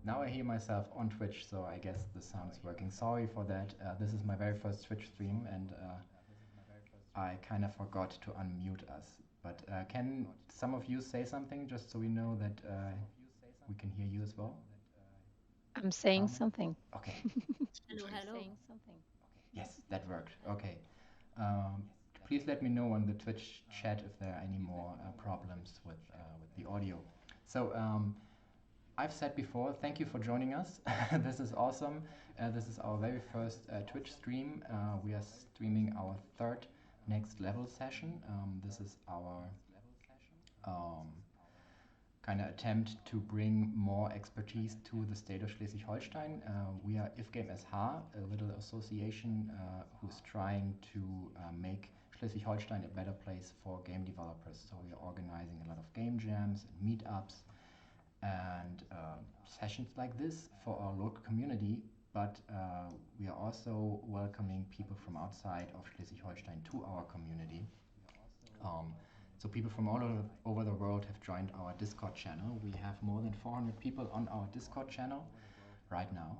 Now I hear myself on Twitch, so I guess the sound is working. Sorry for that. This is my very first Twitch stream, and I kind of forgot to unmute us. But can some of you say something just so we know that we can hear you as well? I'm saying something. Okay. Hello. Yes, that worked. Okay. Um, Please let me know on the Twitch chat if there are any more problems with the audio. So I've said before, thank you for joining us. This is awesome. This is our very first Twitch stream. We are streaming our third Next Level session. This is our kind of attempt to bring more expertise to the state of Schleswig-Holstein. We are IFGame SH, a little association who's trying to make Schleswig-Holstein a better place for game developers. So we are organizing a lot of game jams and meetups and sessions like this for our local community, but we are also welcoming people from outside of Schleswig-Holstein to our community. So people from all over the world have joined our Discord channel. We have more than 400 people on our Discord channel right now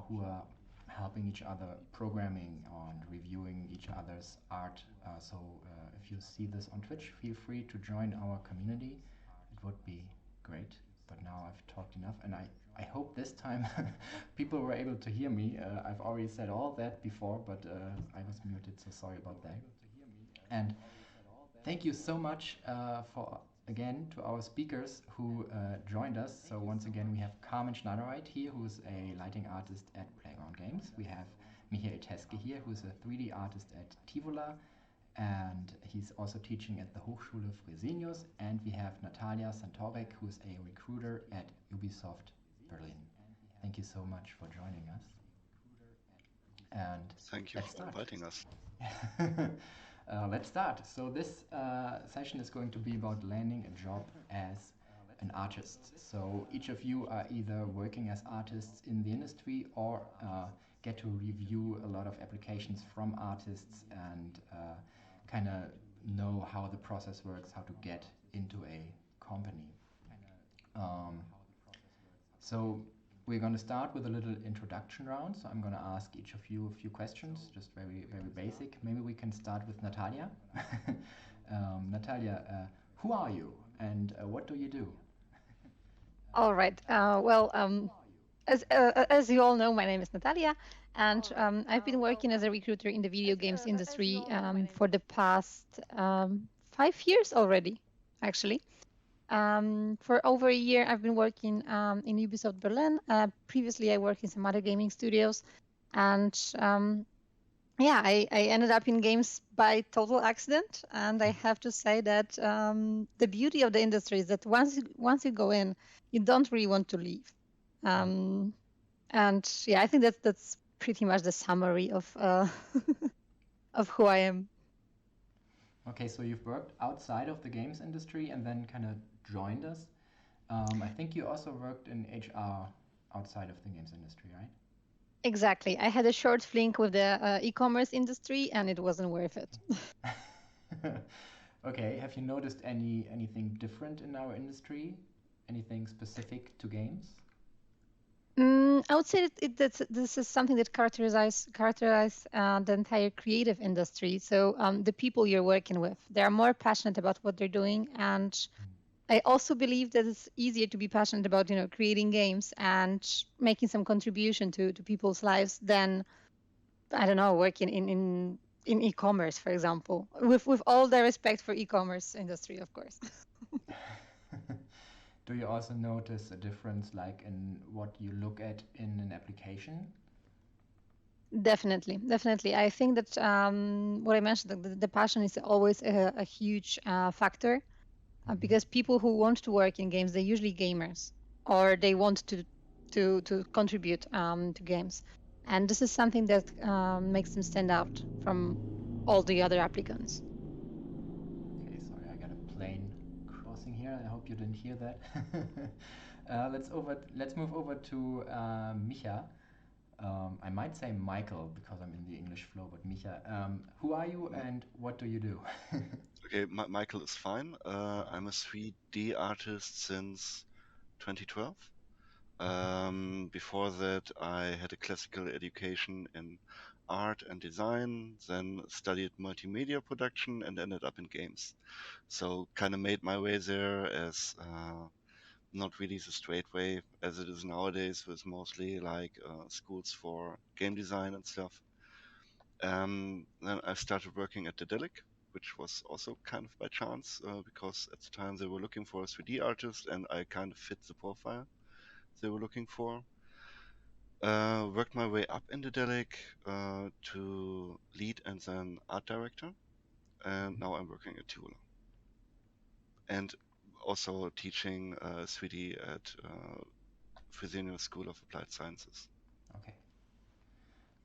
who are helping each other programming and reviewing each other's art. So if you see this on Twitch, feel free to join our community. It would be great. But now I've talked enough, and I hope this time people were able to hear me. I've already said all that before, but I was muted, so sorry about that. And thank you so much for again to our speakers who joined us. So once again, we have Carmen Schneidereit here, who is a lighting artist at Playground Games. We have Teske here, who is a 3D artist at Tivola, and he's also teaching at the Hochschule Fresenius. And we have Natalia Santorek, who is a recruiter at Ubisoft Berlin. Thank you so much for joining us. And thank you for inviting us. Let's start. So this session is going to be about landing a job as an artist. So each of you are either working as artists in the industry or get to review a lot of applications from artists and kind of know how the process works, how to get into a company. So we're going to start with a little introduction round. So I'm going to ask each of you a few questions, just very, very basic. Maybe we can start with Natalia. Natalia, who are you and what do you do? All right. As you all know, my name is Natalia, and I've been working as a recruiter in the video games industry for the past 5 years already, actually. For over a year, I've been working in Ubisoft Berlin. Previously, I worked in some other gaming studios, and I ended up in games by total accident. And I have to say that the beauty of the industry is that once you go in, you don't really want to leave. And yeah, I think that's pretty much the summary of of who I am. Okay, so you've worked outside of the games industry and then kind of joined us. I think you also worked in HR outside of the games industry, right? Exactly. I had a short fling with the e-commerce industry, and it wasn't worth it. Okay, have you noticed anything different in our industry? Anything specific to games? I would say that this is something that characterizes the entire creative industry. So the people you're working with, they are more passionate about what they're doing, and I also believe that it's easier to be passionate about creating games and making some contribution to people's lives than, I don't know, working in e-commerce, for example. With all the respect for e-commerce industry, of course. Do you also notice a difference like in what you look at in an application? Definitely. I think that what I mentioned, the passion is always a huge factor because people who want to work in games, they're usually gamers or they want to contribute to games. And this is something that makes them stand out from all the other applicants. Okay, sorry, I got a plane crossing here. I hope you didn't hear that. Let's move over to Micha. I might say Michael because I'm in the English flow, but Micha, who are you and what do you do? Okay, Michael is fine. I'm a 3D artist since 2012. Before that, I had a classical education in art and design, then studied multimedia production and ended up in games. So kind of made my way there as not really the straight way as it is nowadays, with mostly like schools for game design and stuff. Then I started working at Dedelic, which was also kind of by chance, because at the time they were looking for a 3D artist and I kind of fit the profile they were looking for. Worked my way up in Dedelic to lead and then art director, and now I'm working at Tivola. And also teaching 3D at Fresenius School of Applied Sciences. Okay.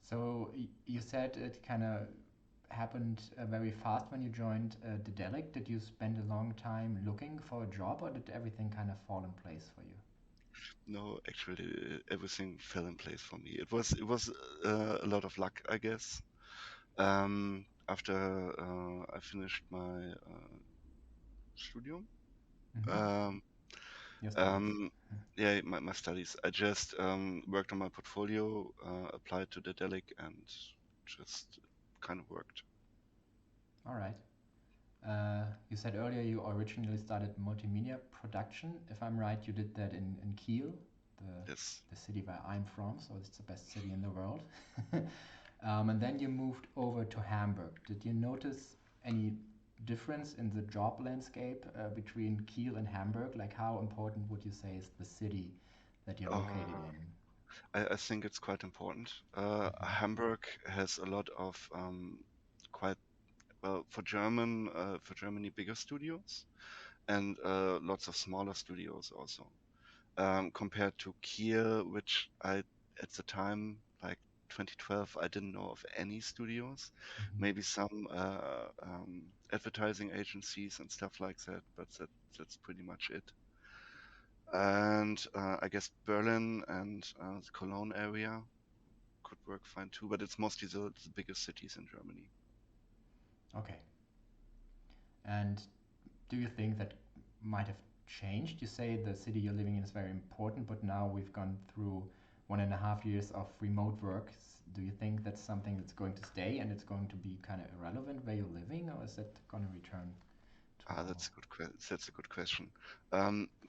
So you said it kind of happened very fast when you joined Dedelic. Did you spend a long time looking for a job, or did everything kind of fall in place for you? No, actually, everything fell in place for me. It was a lot of luck, I guess. After I finished my studium, Your studies. yeah, my studies. I just worked on my portfolio, applied to Dedelic, and just kind of worked. All right. You said earlier you originally started multimedia production. If I'm right, you did that in Kiel, Yes. the city where I'm from, so it's the best city in the world. And then you moved over to Hamburg. Did you notice any difference in the job landscape between Kiel and Hamburg? Like, how important would you say is the city that you're located in? I think it's quite important. Hamburg has a lot of quite well for Germany bigger studios, and lots of smaller studios also. Compared to Kiel, which I at the time, like 2012, I didn't know of any studios. Maybe some advertising agencies and stuff like that, but that's pretty much it. And I guess Berlin and the Cologne area could work fine too, but it's mostly the biggest cities in Germany. Okay. And do you think that might have changed? You say the city you're living in is very important, but now we've gone through 1.5 years of remote work. Do you think that's something that's going to stay and it's going to be kind of irrelevant where you're living, or is it going to return to That's a good question.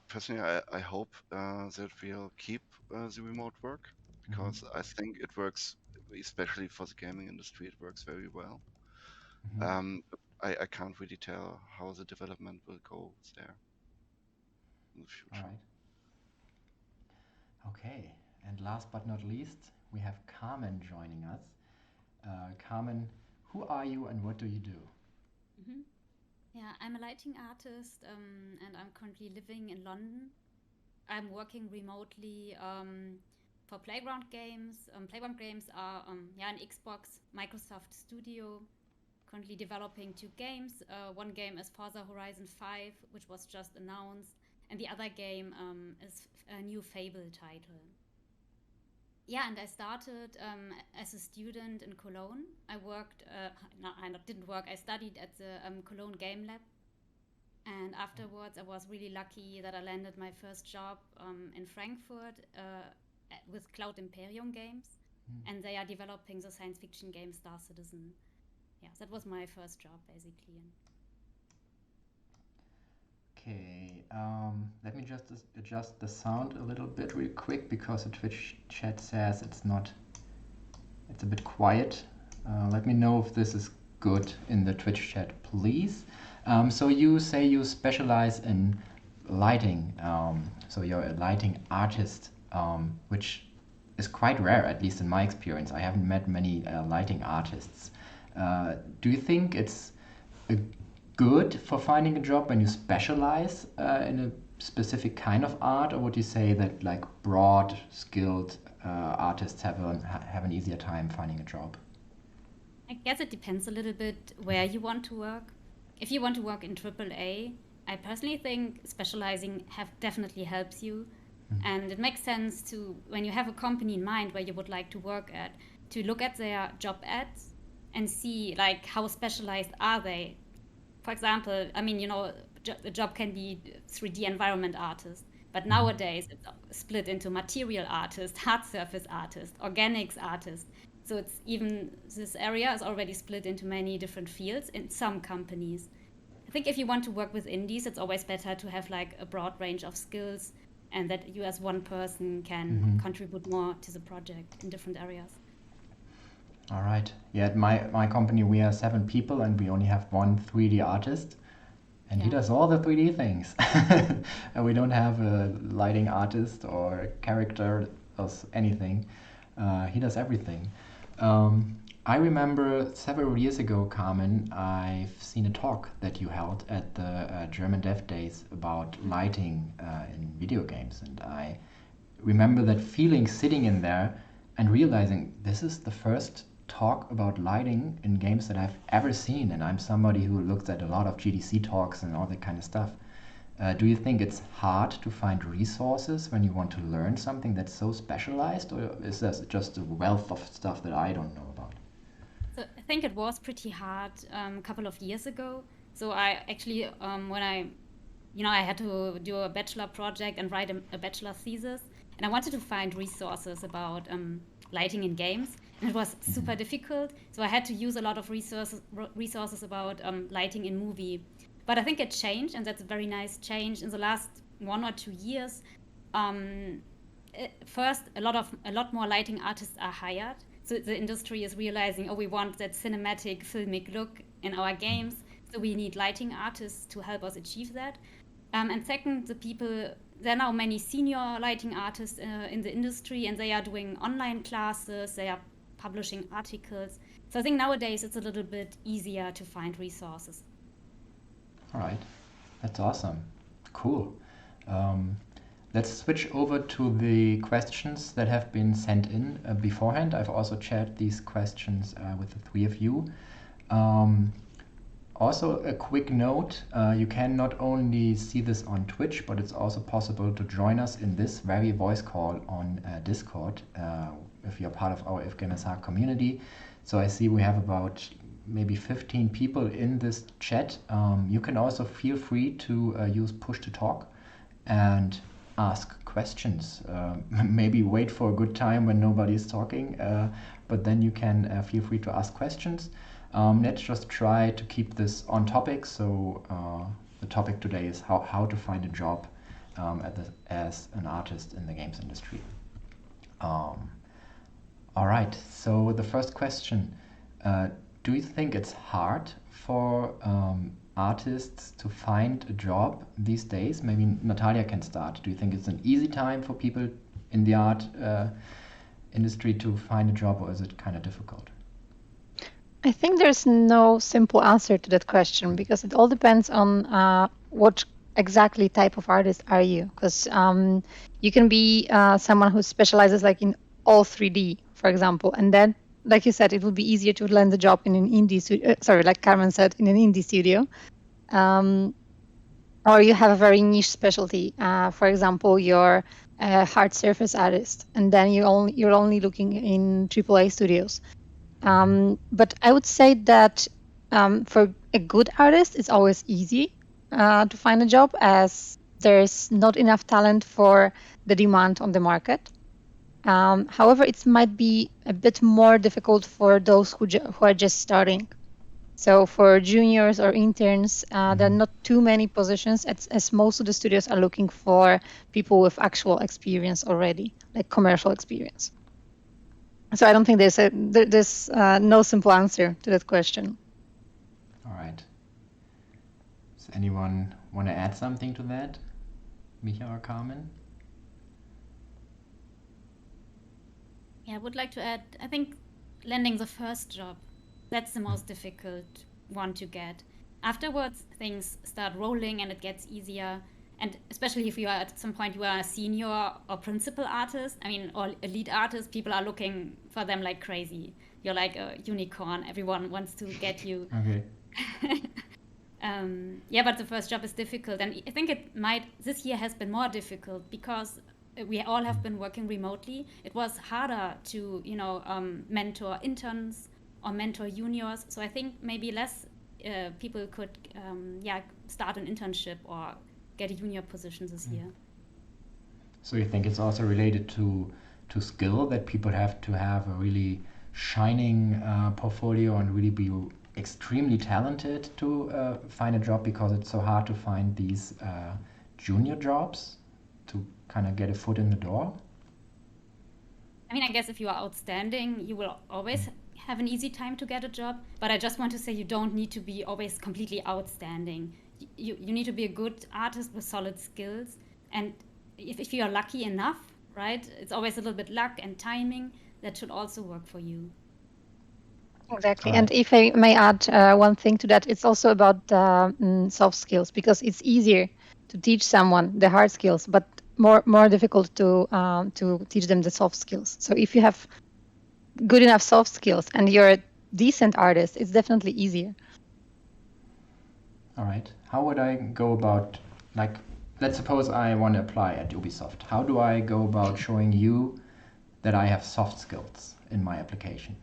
Personally, I hope that we'll keep the remote work, because I think it works, especially for the gaming industry, it works very well. I can't really tell how the development will go there in the future. All right. Okay, and last but not least, we have Carmen joining us. Carmen, who are you and what do you do? Yeah, I'm a lighting artist, and I'm currently living in London. I'm working remotely for Playground games. Playground games are an Xbox Microsoft studio, currently developing 2 games. One game is Forza Horizon 5, which was just announced, and the other game is a new FABLE title. Yeah, and I started as a student in Cologne. I worked, didn't work, I studied at the Cologne Game Lab. And afterwards, I was really lucky that I landed my first job in Frankfurt with Cloud Imperium Games. And they are developing the science fiction game Star Citizen. Yeah, that was my first job, basically. Okay, let me just adjust the sound a little bit real quick because the Twitch chat says it's a bit quiet. Let me know if this is good in the Twitch chat, please. So you say you specialize in lighting, so you're a lighting artist, which is quite rare, at least in my experience. I haven't met many lighting artists. Do you think it's good for finding a job when you specialize in a specific kind of art, or would you say that like broad, skilled artists have an easier time finding a job? I guess it depends a little bit where you want to work. If you want to work in AAA, I personally think specializing definitely helps you. And it makes sense to, when you have a company in mind where you would like to work at, to look at their job ads and see like how specialized are they. For example, I mean, the job can be 3D environment artist. But nowadays it's split into material artist, hard surface artist, organics artist. So it's even, this area is already split into many different fields in some companies. I think if you want to work with indies, it's always better to have like a broad range of skills, and that you as one person can contribute more to the project in different areas. All right. Yeah, at my company, we are 7 people and we only have one 3D artist. And he does all the 3D things. And we don't have a lighting artist or character or anything. He does everything. I remember several years ago, Carmen, I've seen a talk that you held at the German Dev Days about lighting in video games. And I remember that feeling sitting in there and realizing this is the first talk about lighting in games that I've ever seen, and I'm somebody who looks at a lot of GDC talks and all that kind of stuff. Do you think it's hard to find resources when you want to learn something that's so specialized, or is this just a wealth of stuff that I don't know about? So I think it was pretty hard a couple of years ago. So I actually, when I had to do a bachelor project and write a bachelor thesis, and I wanted to find resources about lighting in games, and it was super difficult. So I had to use a lot of resources about lighting in movie. But I think it changed, and that's a very nice change in the last 1 or 2 years. First, a lot more lighting artists are hired. So the industry is realizing, oh, we want that cinematic, filmic look in our games. So we need lighting artists to help us achieve that. And second, there are now many senior lighting artists in the industry, and they are doing online classes, they are publishing articles. So I think nowadays it's a little bit easier to find resources. All right, that's awesome. Cool. Let's switch over to the questions that have been sent in beforehand. I've also shared these questions with the 3 of you. Also, a quick note, you can not only see this on Twitch, but it's also possible to join us in this very voice call on Discord if you're part of our IFGameSR community. So I see we have about maybe 15 people in this chat. You can also feel free to use push to talk and ask questions. Maybe wait for a good time when nobody's talking, but then you can feel free to ask questions. Let's just try to keep this on topic. So the topic today is how to find a job as an artist in the games industry. All right, so the first question, do you think it's hard for artists to find a job these days? Maybe Natalia can start. Do you think it's an easy time for people in the art industry to find a job, or is it kind of difficult? I think there's no simple answer to that question, because it all depends on what exactly type of artist are you. Because you can be someone who specializes like in all 3D, for example, and then, like you said, it would be easier to land a job in an indie studio. Like Carmen said, in an indie studio. Or you have a very niche specialty. For example, you're a hard surface artist, and then you're only looking in AAA studios. But I would say that for a good artist, it's always easy to find a job, as there's not enough talent for the demand on the market. However, it might be a bit more difficult for those who are just starting. So for juniors or interns, there are not too many positions, as most of the studios are looking for people with actual experience already, like commercial experience. So I don't think there's no simple answer to that question. All right. Does anyone want to add something to that? Micha or Carmen? Yeah, I would like to add, I think landing the first job, that's the most difficult one to get. Afterwards, things start rolling and it gets easier. And especially if you are at some point, you are a senior or principal artist, or a lead artist, people are looking for them like crazy. You're like a unicorn. Everyone wants to get you. Okay. But the first job is difficult. And I think this year has been more difficult because we all have been working remotely. It was harder to, mentor interns or mentor juniors. So I think maybe less people could, start an internship or get a junior position this year. So you think it's also related to skill, that people have to have a really shining portfolio and really be extremely talented to find a job, because it's so hard to find these junior jobs to kind of get a foot in the door? I mean, I guess if you are outstanding, you will always have an easy time to get a job. But I just want to say you don't need to be always completely outstanding. You need to be a good artist with solid skills. And if you are lucky enough, right, it's always a little bit luck and timing that should also work for you. Exactly. All And right. if I may add one thing to that, it's also about soft skills, because it's easier to teach someone the hard skills, but more difficult to teach them the soft skills. So if you have good enough soft skills and you're a decent artist, it's definitely easier. All right. How would I go about, like, let's suppose I want to apply at Ubisoft. How do I go about showing you that I have soft skills in my applications?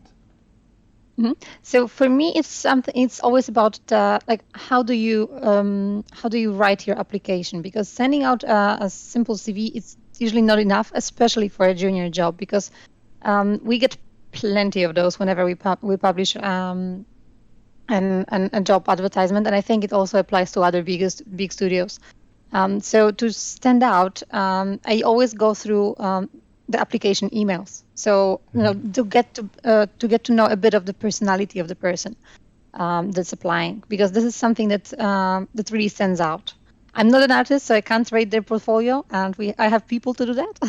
So for me, it's something. It's always about like how do you write your application? Because sending out a simple CV is usually not enough, especially for a junior job, because we get plenty of those whenever we publish a job advertisement, and I think it also applies to other big studios. So to stand out, I always go through the application emails. So to get to know a bit of the personality of the person that's applying, because this is something that really stands out. I'm not an artist, so I can't rate their portfolio, and I have people to do that.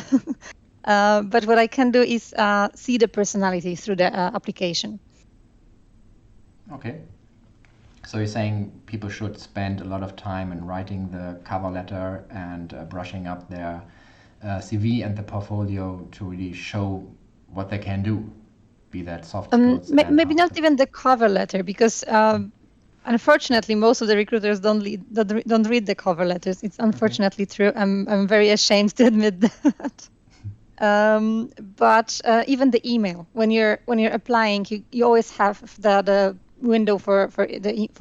But what I can do is see the personality through the application. Okay. So you're saying people should spend a lot of time in writing the cover letter and brushing up their CV and the portfolio to really show what they can do, be that soft skills and Maybe hard not skills. even the cover letter, because unfortunately most of the recruiters don't read the cover letters. It's unfortunately true. I'm very ashamed to admit that. But even the email, when you're applying, you always have the window for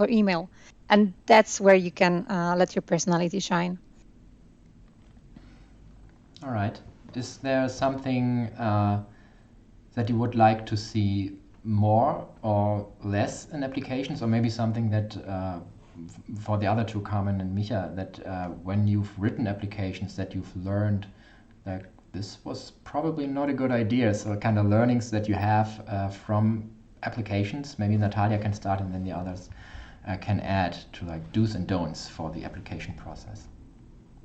email, and that's where you can let your personality shine. All right. Is there something that you would like to see more or less in applications, or maybe something that for the other two, Carmen and Micha, that when you've written applications that you've learned that this was probably not a good idea? So kind of learnings that you have from applications. Maybe Natalia can start, and then the others can add to, like, do's and don'ts for the application process.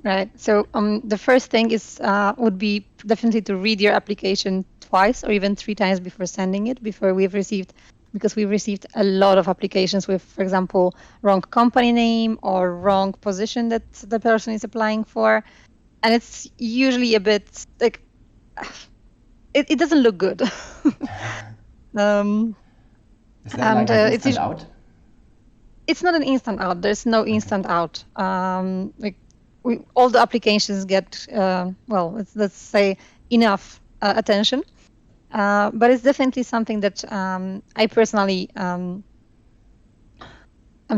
Right. So the first thing is would be definitely to read your application twice or even 3 times before sending it, because we've received a lot of applications with, for example, wrong company name or wrong position that the person is applying for. And it's usually a bit like, it doesn't look good. Is that like an instant out? It's not an instant out. There's no instant out. Like all the applications get, let's say enough attention. But it's definitely something that I personally, I'm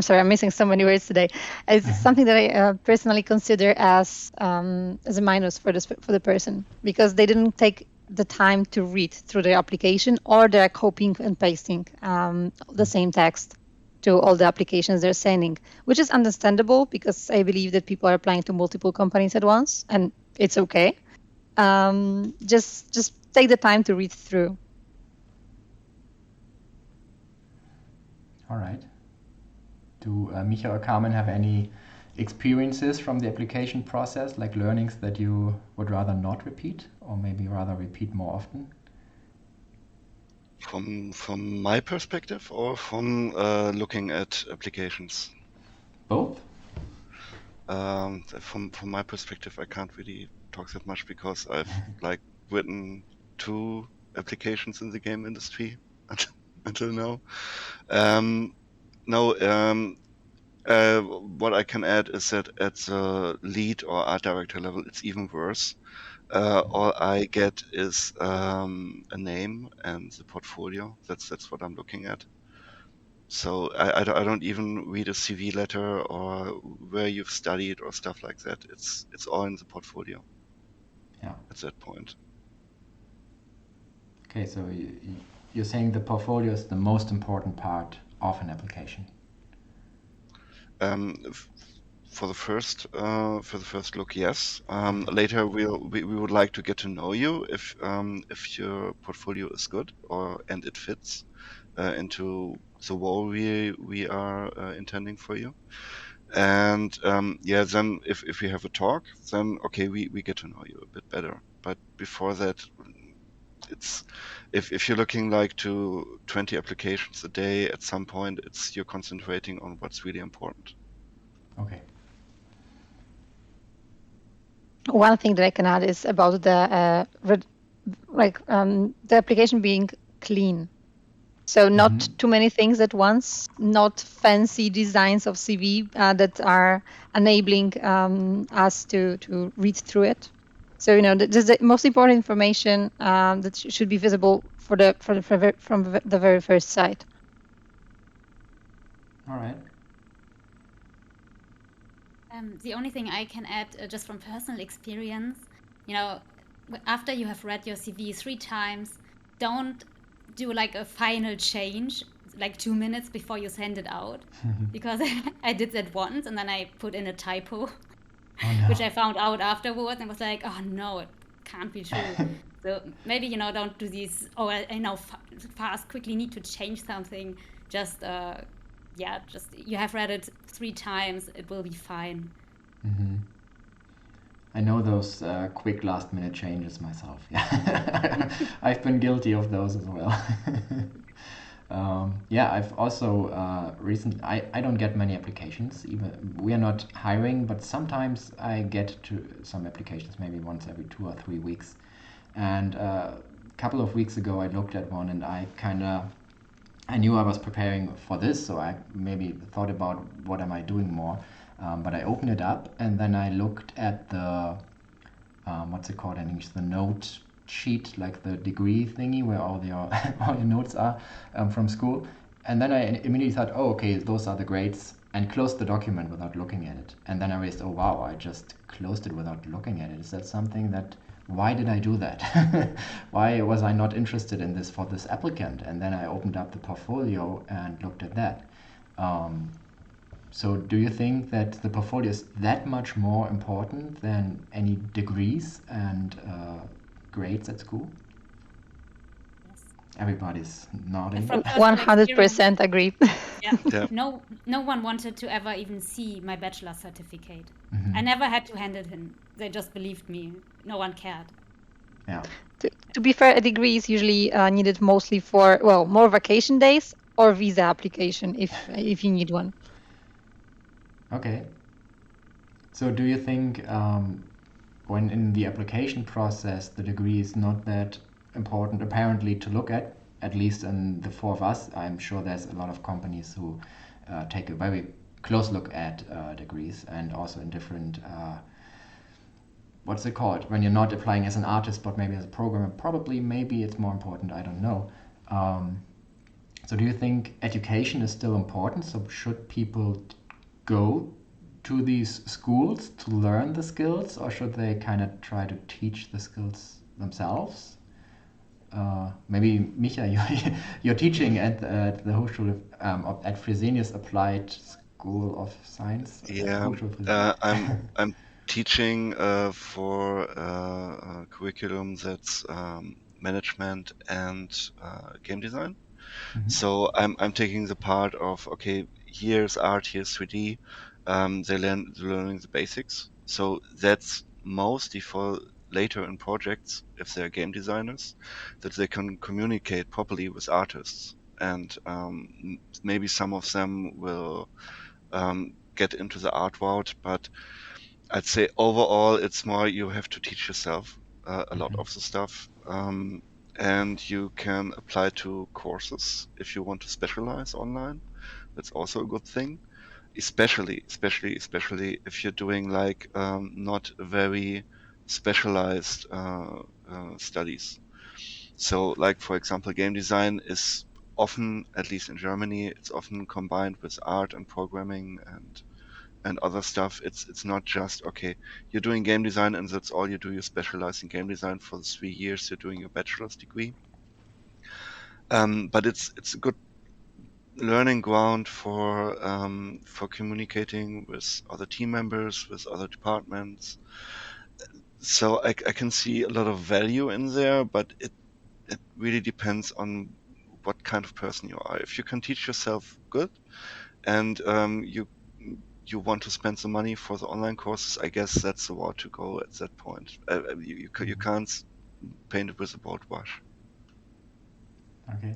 sorry, I'm missing so many words today. It's something that I personally consider as a minus for the person, because they didn't take the time to read through their application, or they're copying and pasting the same text to all the applications they're sending, which is understandable, because I believe that people are applying to multiple companies at once, and it's okay. Just take the time to read through. All right. Do Micha or Carmen have any experiences from the application process, like learnings that you would rather not repeat, or maybe rather repeat more often? From my perspective, or from looking at applications? Both. From my perspective, I can't really talk that much, because I've like written 2 applications in the game industry until now. What I can add is that at the lead or art director level, it's even worse. All I get is a name and the portfolio. That's what I'm looking at. So I don't even read a CV letter or where you've studied or stuff like that. It's all in the portfolio. at that point. Okay, so you're saying the portfolio is the most important part of an application. For the first look, yes. Later we would like to get to know you if your portfolio is good and it fits into the role we are intending for you. And yeah, then if we have a talk, then okay, we get to know you a bit better. But before that, it's if you're looking like to 20 applications a day, at some point you're concentrating on what's really important. Okay. One thing that I can add is about the the application being clean. So not too many things at once, not fancy designs of CV that are enabling us to read through it. So just the most important information that should be visible from the very first sight. All right. The only thing I can add, just from personal experience, after you have read your CV 3 times, don't do like a final change like 2 minutes before you send it out, because I did that once and then I put in a typo, which I found out afterwards and was like, oh no, it can't be true. So maybe don't do these. Oh, I know quickly need to change something. Just you have read it 3 times, it will be fine. I know those quick last-minute changes myself. Yeah, I've been guilty of those as well. Yeah, I've also recently. I don't get many applications. Even we are not hiring, but sometimes I get to some applications, maybe once every 2 or 3 weeks. And a couple of weeks ago, I looked at one, and I knew I was preparing for this, so I maybe thought about what am I doing more. But I opened it up, and then I looked at the what's it called in English? The note sheet, like the degree thingy where all your all your notes are from school. And then I immediately thought, oh, okay, those are the grades, and closed the document without looking at it. And then I realized, oh wow, I just closed it without looking at it. Is that something that? Why did I do that? Why was I not interested in this for this applicant? And then I opened up the portfolio and looked at that. So do you think that the portfolio is that much more important than any degrees and grades at school? Yes. Everybody's nodding. 100% agree. Yeah. No one wanted to ever even see my bachelor certificate. I never had to hand it in. They just believed me. No one cared. Yeah. To be fair, a degree is usually needed mostly for, well, more vacation days or visa application if you need one. Okay. So do you think when in the application process the degree is not that important apparently to look at least in the 4 of us? I'm sure there's a lot of companies who take a very close look at degrees, and also in different what's it called when you're not applying as an artist but maybe as a programmer. Maybe it's more important, I don't know. So do you think education is still important? So should people go to these schools to learn the skills, or should they kind of try to teach the skills themselves? Maybe Micha, you're teaching at the Hochschule at Fresenius Applied School of Science. Yeah, I'm teaching for a curriculum that's management and game design. So I'm taking the part of, okay, here's art, here's 3D. They're learning the basics. So that's mostly for later in projects, if they're game designers, that they can communicate properly with artists. And maybe some of them will get into the art route, but I'd say overall it's more you have to teach yourself a lot of the stuff. And you can apply to courses if you want to specialize online. That's also a good thing, especially if you're doing like not very specialized studies. So like, for example, game design is often, at least in Germany, it's often combined with art and programming and other stuff. It's not just, okay, you're doing game design and that's all you do. You specialize in game design for the 3 years you're doing your bachelor's degree. But it's a good learning ground for communicating with other team members, with other departments. So I can see a lot of value in there, but it really depends on what kind of person you are. If you can teach yourself good and you want to spend some money for the online courses, I guess that's the route to go at that point. You can't paint it with a bold brush. Okay.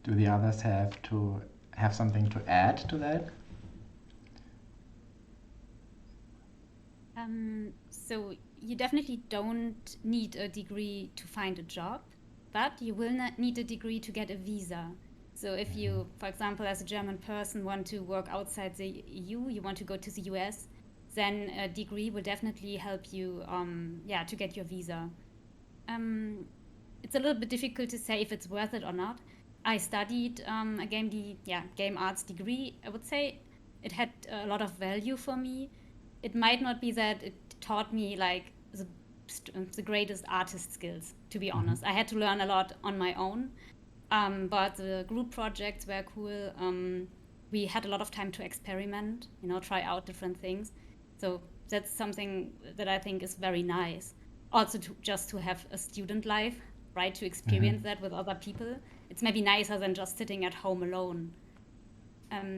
Do the others have something to add to that? So you definitely don't need a degree to find a job, but you will not need a degree to get a visa. So if you, for example, as a German person want to work outside the EU, you want to go to the US, then a degree will definitely help you, to get your visa. It's a little bit difficult to say if it's worth it or not. I studied a game arts degree. I would say it had a lot of value for me. It might not be that it taught me like the greatest artist skills, to be honest. I had to learn a lot on my own, but the group projects were cool. We had a lot of time to experiment, try out different things. So that's something that I think is very nice. Also, just to have a student life, right? To experience that with other people. It's maybe nicer than just sitting at home alone.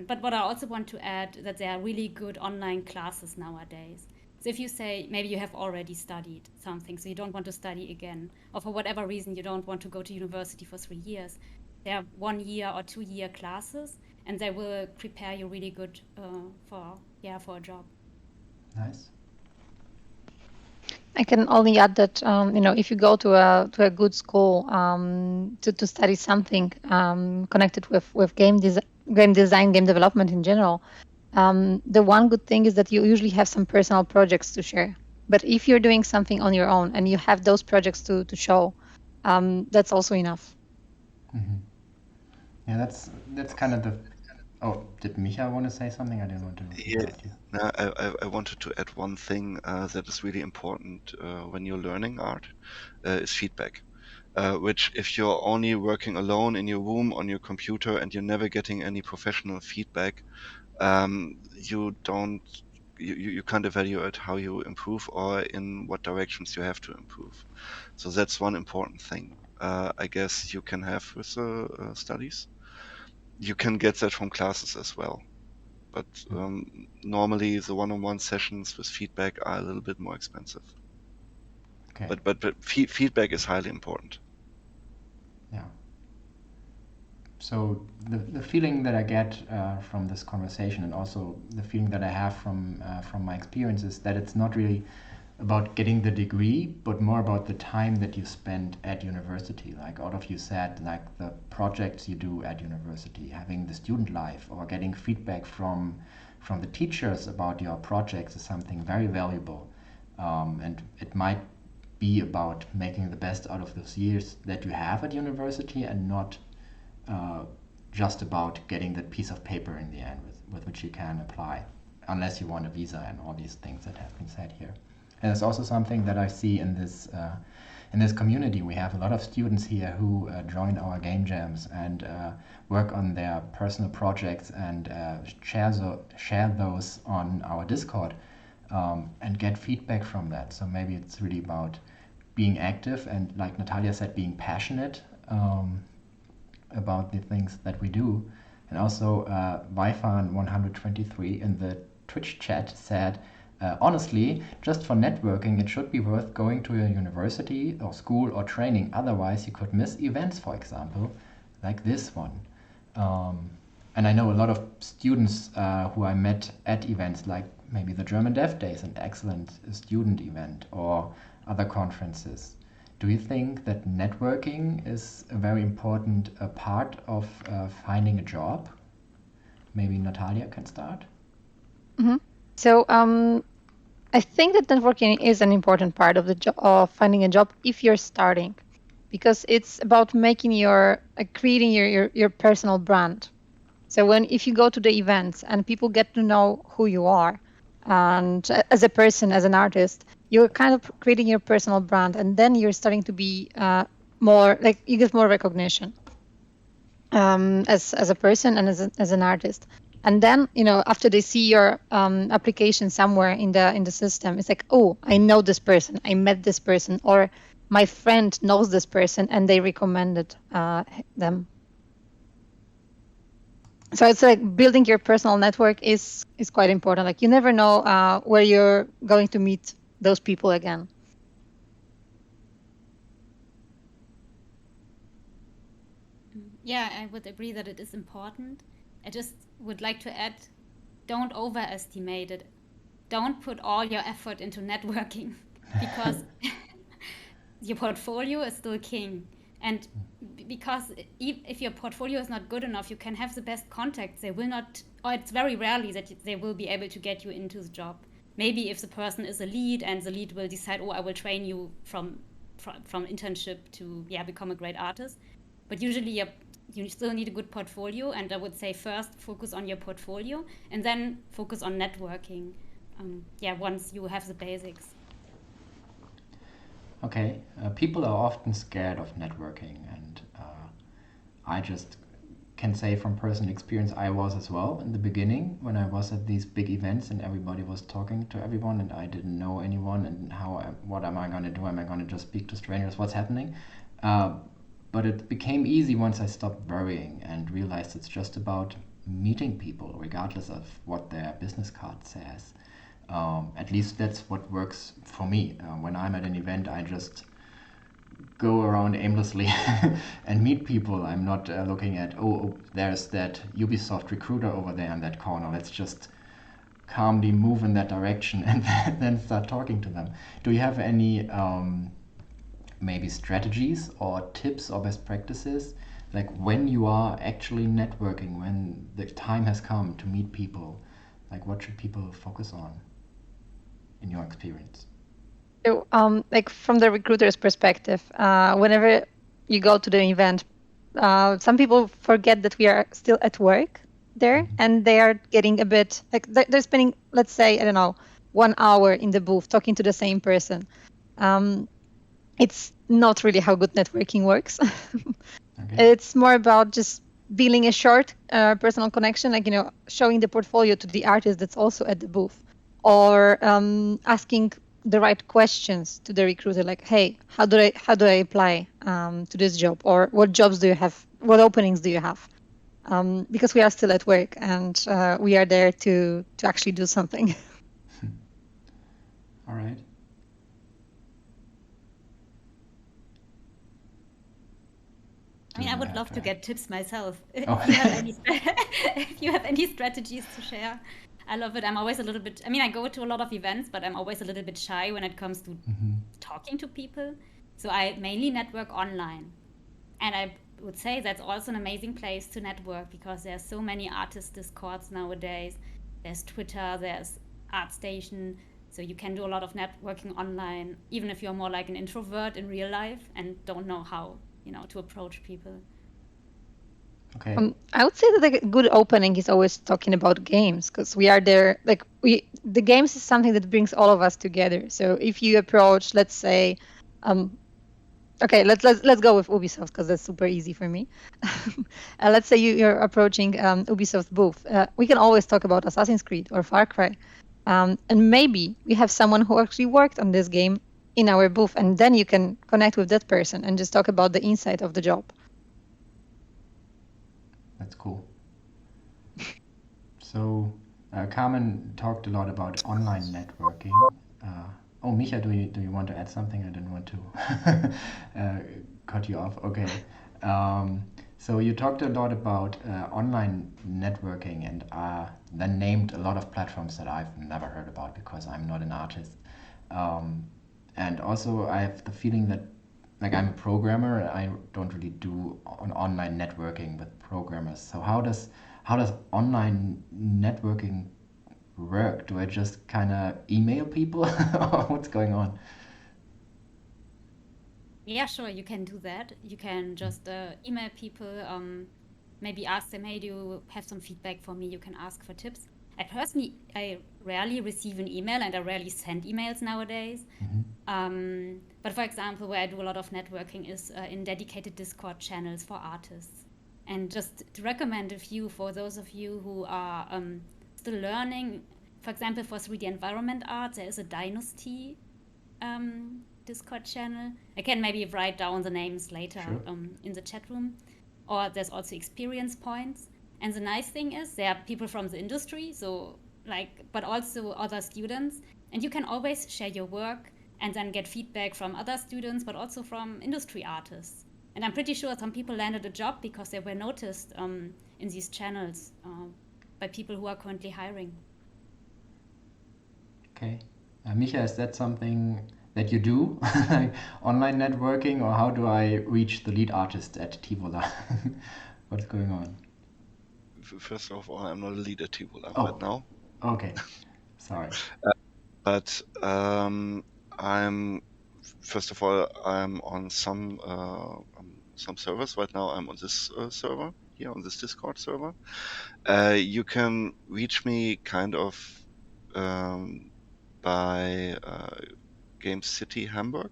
But what I also want to add, that there are really good online classes nowadays. So if you say maybe you have already studied something, so you don't want to study again, or for whatever reason you don't want to go to university for 3 years, there are 1 year or 2 year classes, and they will prepare you really good for a job. Nice. I can only add that if you go to a good school to study something connected with game design, game development in general, the one good thing is that you usually have some personal projects to share. But if you're doing something on your own and you have those projects to show, that's also enough. Yeah, that's kind of the. Oh, did Micha want to say something? I didn't want to interrupt you. No, I wanted to add one thing that is really important when you're learning art is feedback. Which, if you're only working alone in your room on your computer and you're never getting any professional feedback, you can't evaluate how you improve or in what directions you have to improve. So that's one important thing. I guess you can have with studies. You can get that from classes as well. But normally the one-on-one sessions with feedback are a little bit more expensive. Okay. But feedback is highly important. Yeah. So the feeling that I get from this conversation, and also the feeling that I have from my experience, is that it's not really about getting the degree, but more about the time that you spend at university. Like all of you said, like the projects you do at university, having the student life, or getting feedback from the teachers about your projects is something very valuable. And it might be about making the best out of those years that you have at university, and not just about getting that piece of paper in the end with which you can apply, unless you want a visa and all these things that have been said here. And it's also something that I see in this community. We have a lot of students here who join our game jams and work on their personal projects and share those on our Discord and get feedback from that. So maybe it's really about being active and, like Natalia said, being passionate about the things that we do. And also Waifan123 in the Twitch chat said, honestly, just for networking, it should be worth going to a university or school or training. Otherwise, you could miss events, for example, like this one. And I know a lot of students who I met at events, like maybe the German Dev Days, an excellent student event, or other conferences. Do you think that networking is a very important part of finding a job? Maybe Natalia can start. So I think that networking is an important part of of finding a job if you're starting, because it's about making creating your personal brand. So if you go to the events and people get to know who you are, and as a person, as an artist, you're kind of creating your personal brand, and then you're starting to be more like you get more recognition as a person and as an artist. And then after they see your application somewhere in the system, it's like, oh, I know this person, I met this person, or my friend knows this person and they recommended them. So it's like building your personal network is quite important. Like you never know where you're going to meet those people again. Yeah, I would agree that it is important. I just would like to add, don't overestimate it. Don't put all your effort into networking because your portfolio is still king. And because if your portfolio is not good enough, you can have the best contacts. They will not, or it's very rarely that they will be able to get you into the job. Maybe if the person is a lead and the lead will decide, oh, I will train you from internship to become a great artist. But usually you still need a good portfolio, and I would say first focus on your portfolio and then focus on networking. Once you have the basics. Okay, people are often scared of networking, and I just can say from personal experience I was as well in the beginning when I was at these big events and everybody was talking to everyone and I didn't know anyone, and what am I going to do? Am I going to just speak to strangers? What's happening? But it became easy once I stopped worrying and realized it's just about meeting people regardless of what their business card says. At least that's what works for me. When I'm at an event, I just go around aimlessly and meet people. I'm not looking at, oh, there's that Ubisoft recruiter over there in that corner. Let's just calmly move in that direction and then start talking to them. Do you have any maybe strategies or tips or best practices? Like when you are actually networking, when the time has come to meet people, like what should people focus on? In your experience? So, like from the recruiter's perspective, whenever you go to the event, some people forget that we are still at work there, and they are getting a bit like they're spending, let's say, I don't know, 1 hour in the booth talking to the same person. It's not really how good networking works. Okay. It's more about just building a short personal connection, like showing the portfolio to the artist that's also at the booth, or asking the right questions to the recruiter, like, hey, how do I apply to this job, or what jobs do you have, what openings do you have, because we are still at work and we are there to actually do something. All right. I mean, I would love to get tips myself. If you have any strategies to share, I love it. I'm always a little bit, I mean, I go to a lot of events, but I'm always a little bit shy when it comes to talking to people. So I mainly network online. And I would say that's also an amazing place to network because there's so many artist discords nowadays. There's Twitter, there's ArtStation. So you can do a lot of networking online, even if you're more like an introvert in real life and don't know how, to approach people. Okay. I would say that a good opening is always talking about games, because we are there, like the games is something that brings all of us together. So if you approach, let's say, okay, let's go with Ubisoft because that's super easy for me. Let's say you're approaching Ubisoft booth. We can always talk about Assassin's Creed or Far Cry, and maybe we have someone who actually worked on this game in our booth, and then you can connect with that person and just talk about the inside of the job. That's cool. So Carmen talked a lot about online networking. Oh, Micha, do you want to add something? I didn't want to cut you off. Okay. So you talked a lot about online networking and then named a lot of platforms that I've never heard about because I'm not an artist. And also I have the feeling that like I'm a programmer and I don't really do online networking with programmers. So how does online networking work? Do I just kind of email people or what's going on? Yeah, sure, you can do that. You can just email people. maybe ask them, hey, do you have some feedback for me? You can ask for tips. I rarely receive an email, and I rarely send emails nowadays. But for example, where I do a lot of networking is in dedicated Discord channels for artists. And just to recommend a few for those of you who are still learning, for example, for 3D environment art, there is a Dynasty Discord channel. I can maybe write down the names later in the chat room. Or there's also experience points. And the nice thing is there are people from the industry, but also other students. And you can always share your work and then get feedback from other students, but also from industry artists. And I'm pretty sure some people landed a job because they were noticed in these channels by people who are currently hiring. Okay. Micha, is that something that you do, like online networking, or how do I reach the lead artist at Tivola? What's going on? First of all, I'm not a lead at Tivola Oh. right now. Okay, sorry. But I'm first of all, I'm on some servers right now. I'm on this server here, on this Discord server. You can reach me kind of by Game City Hamburg.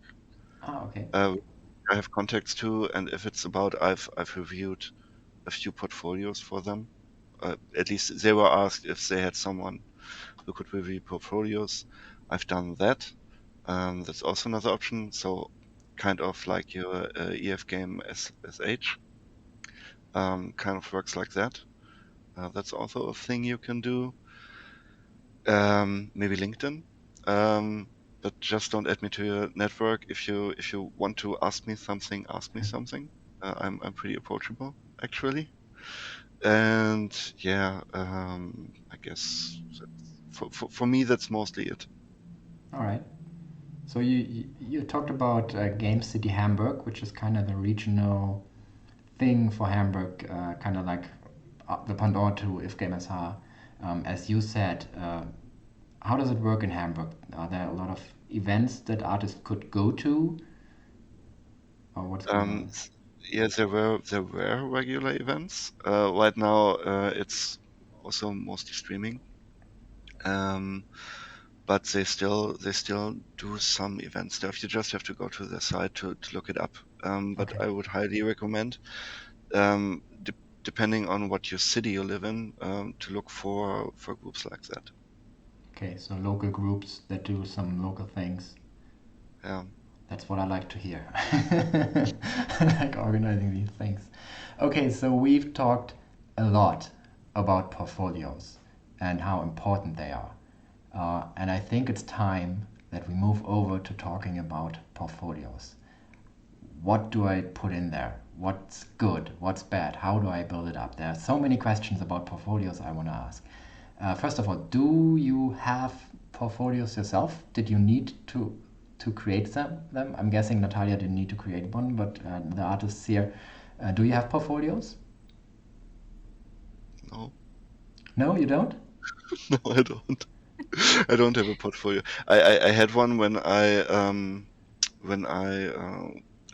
Okay. I have contacts to, and if it's about, I've reviewed a few portfolios for them. At least they were asked if they had someone who could review portfolios. I've done that. That's also another option. So kind of like your EF game SH kind of works like that. That's also a thing you can do. Maybe LinkedIn. But just don't add me to your network. If you want to ask me something, ask me something. I'm pretty approachable actually. And yeah, I guess for me that's mostly it. All right. So you talked about Game City Hamburg, which is kind of the regional thing for Hamburg, kind of like the pendant to If Game SH. As you said, how does it work in Hamburg? Are there a lot of events that artists could go to, or what's going on? Yeah, there were regular events. Right now, it's also mostly streaming. But they still do some event stuff. You just have to go to their site to look it up. But Okay. I would highly recommend, depending on what your city you live in, to look for groups like that. Okay, so local groups that do some local things. Yeah. That's what I like to hear. I like organizing these things. Okay, so we've talked a lot about portfolios and how important they are. And I think it's time that we move over to talking about portfolios. What do I put in there? What's good? What's bad? How do I build it up? There are so many questions about portfolios I want to ask. First of all, do you have portfolios yourself? Did you need to create them? I'm guessing Natalia didn't need to create one, but the artists here, do you have portfolios? No. No, you don't? No, I don't. I don't have a portfolio. I had one when I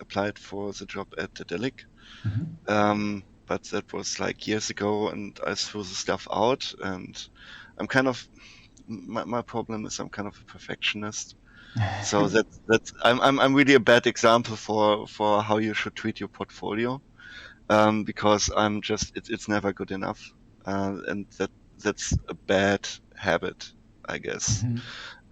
applied for the job at the Delic. But that was like years ago, and I threw the stuff out. And I'm kind of my problem is I'm kind of a perfectionist. So I'm really a bad example for how you should treat your portfolio, because I'm just it's never good enough, and that's a bad habit, I guess.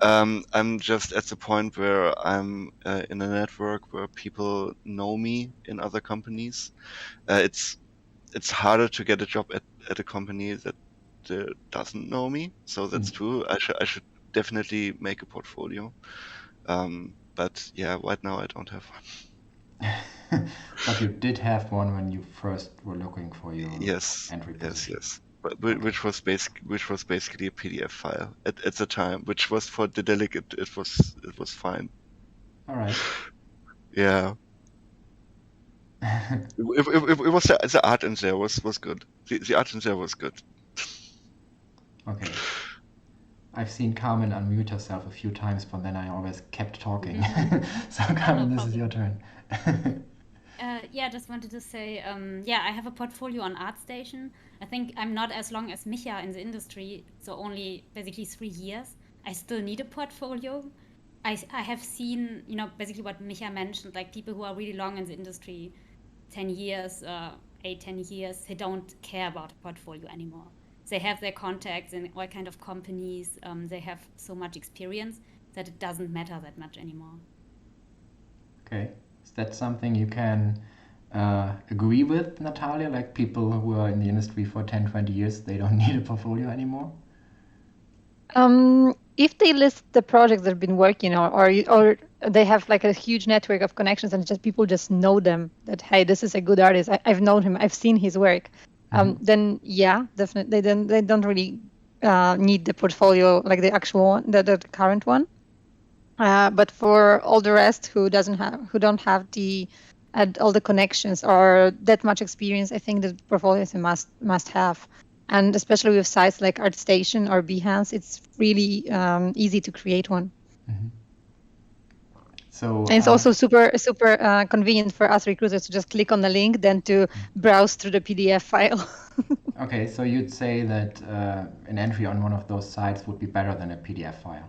I'm just at the point where I'm in a network where people know me in other companies. It's harder to get a job at a company that doesn't know me, so that's true. I should definitely make a portfolio. But yeah, right now I don't have one. But you did have one when you first were looking for your entry position. Yes. But which was basically a PDF file at the time, which was for the delegate. It was fine. All right. Yeah. It was the art in there was good. The art in there was good. Okay. I've seen Carmen unmute herself a few times, but then I always kept talking. So Carmen, this is your turn. Yeah, just wanted to say, yeah, I have a portfolio on ArtStation. I think I'm not as long as Micha in the industry, so only basically 3 years. I still need a portfolio. I have seen, basically what Micha mentioned, like people who are really long in the industry, 10 years, 8, 10 years, they don't care about a portfolio anymore. They have their contacts in all kind of companies. They have so much experience that it doesn't matter that much anymore. Okay. Is that something you can agree with, Natalia? Like people who are in the industry for 10, 20 years, they don't need a portfolio anymore? If they list the projects they've been working on, or they have like a huge network of connections and just people just know them, that hey, this is a good artist, I've known him, I've seen his work, then yeah, definitely they don't really need the portfolio, like the actual one, the current one. But for all the rest who don't have the all the connections or that much experience, I think the portfolio is a must have. And especially with sites like ArtStation or Behance, it's really easy to create one. So and it's also super convenient for us recruiters to just click on the link, then to browse through the PDF file. Okay, so you'd say that an entry on one of those sites would be better than a PDF file,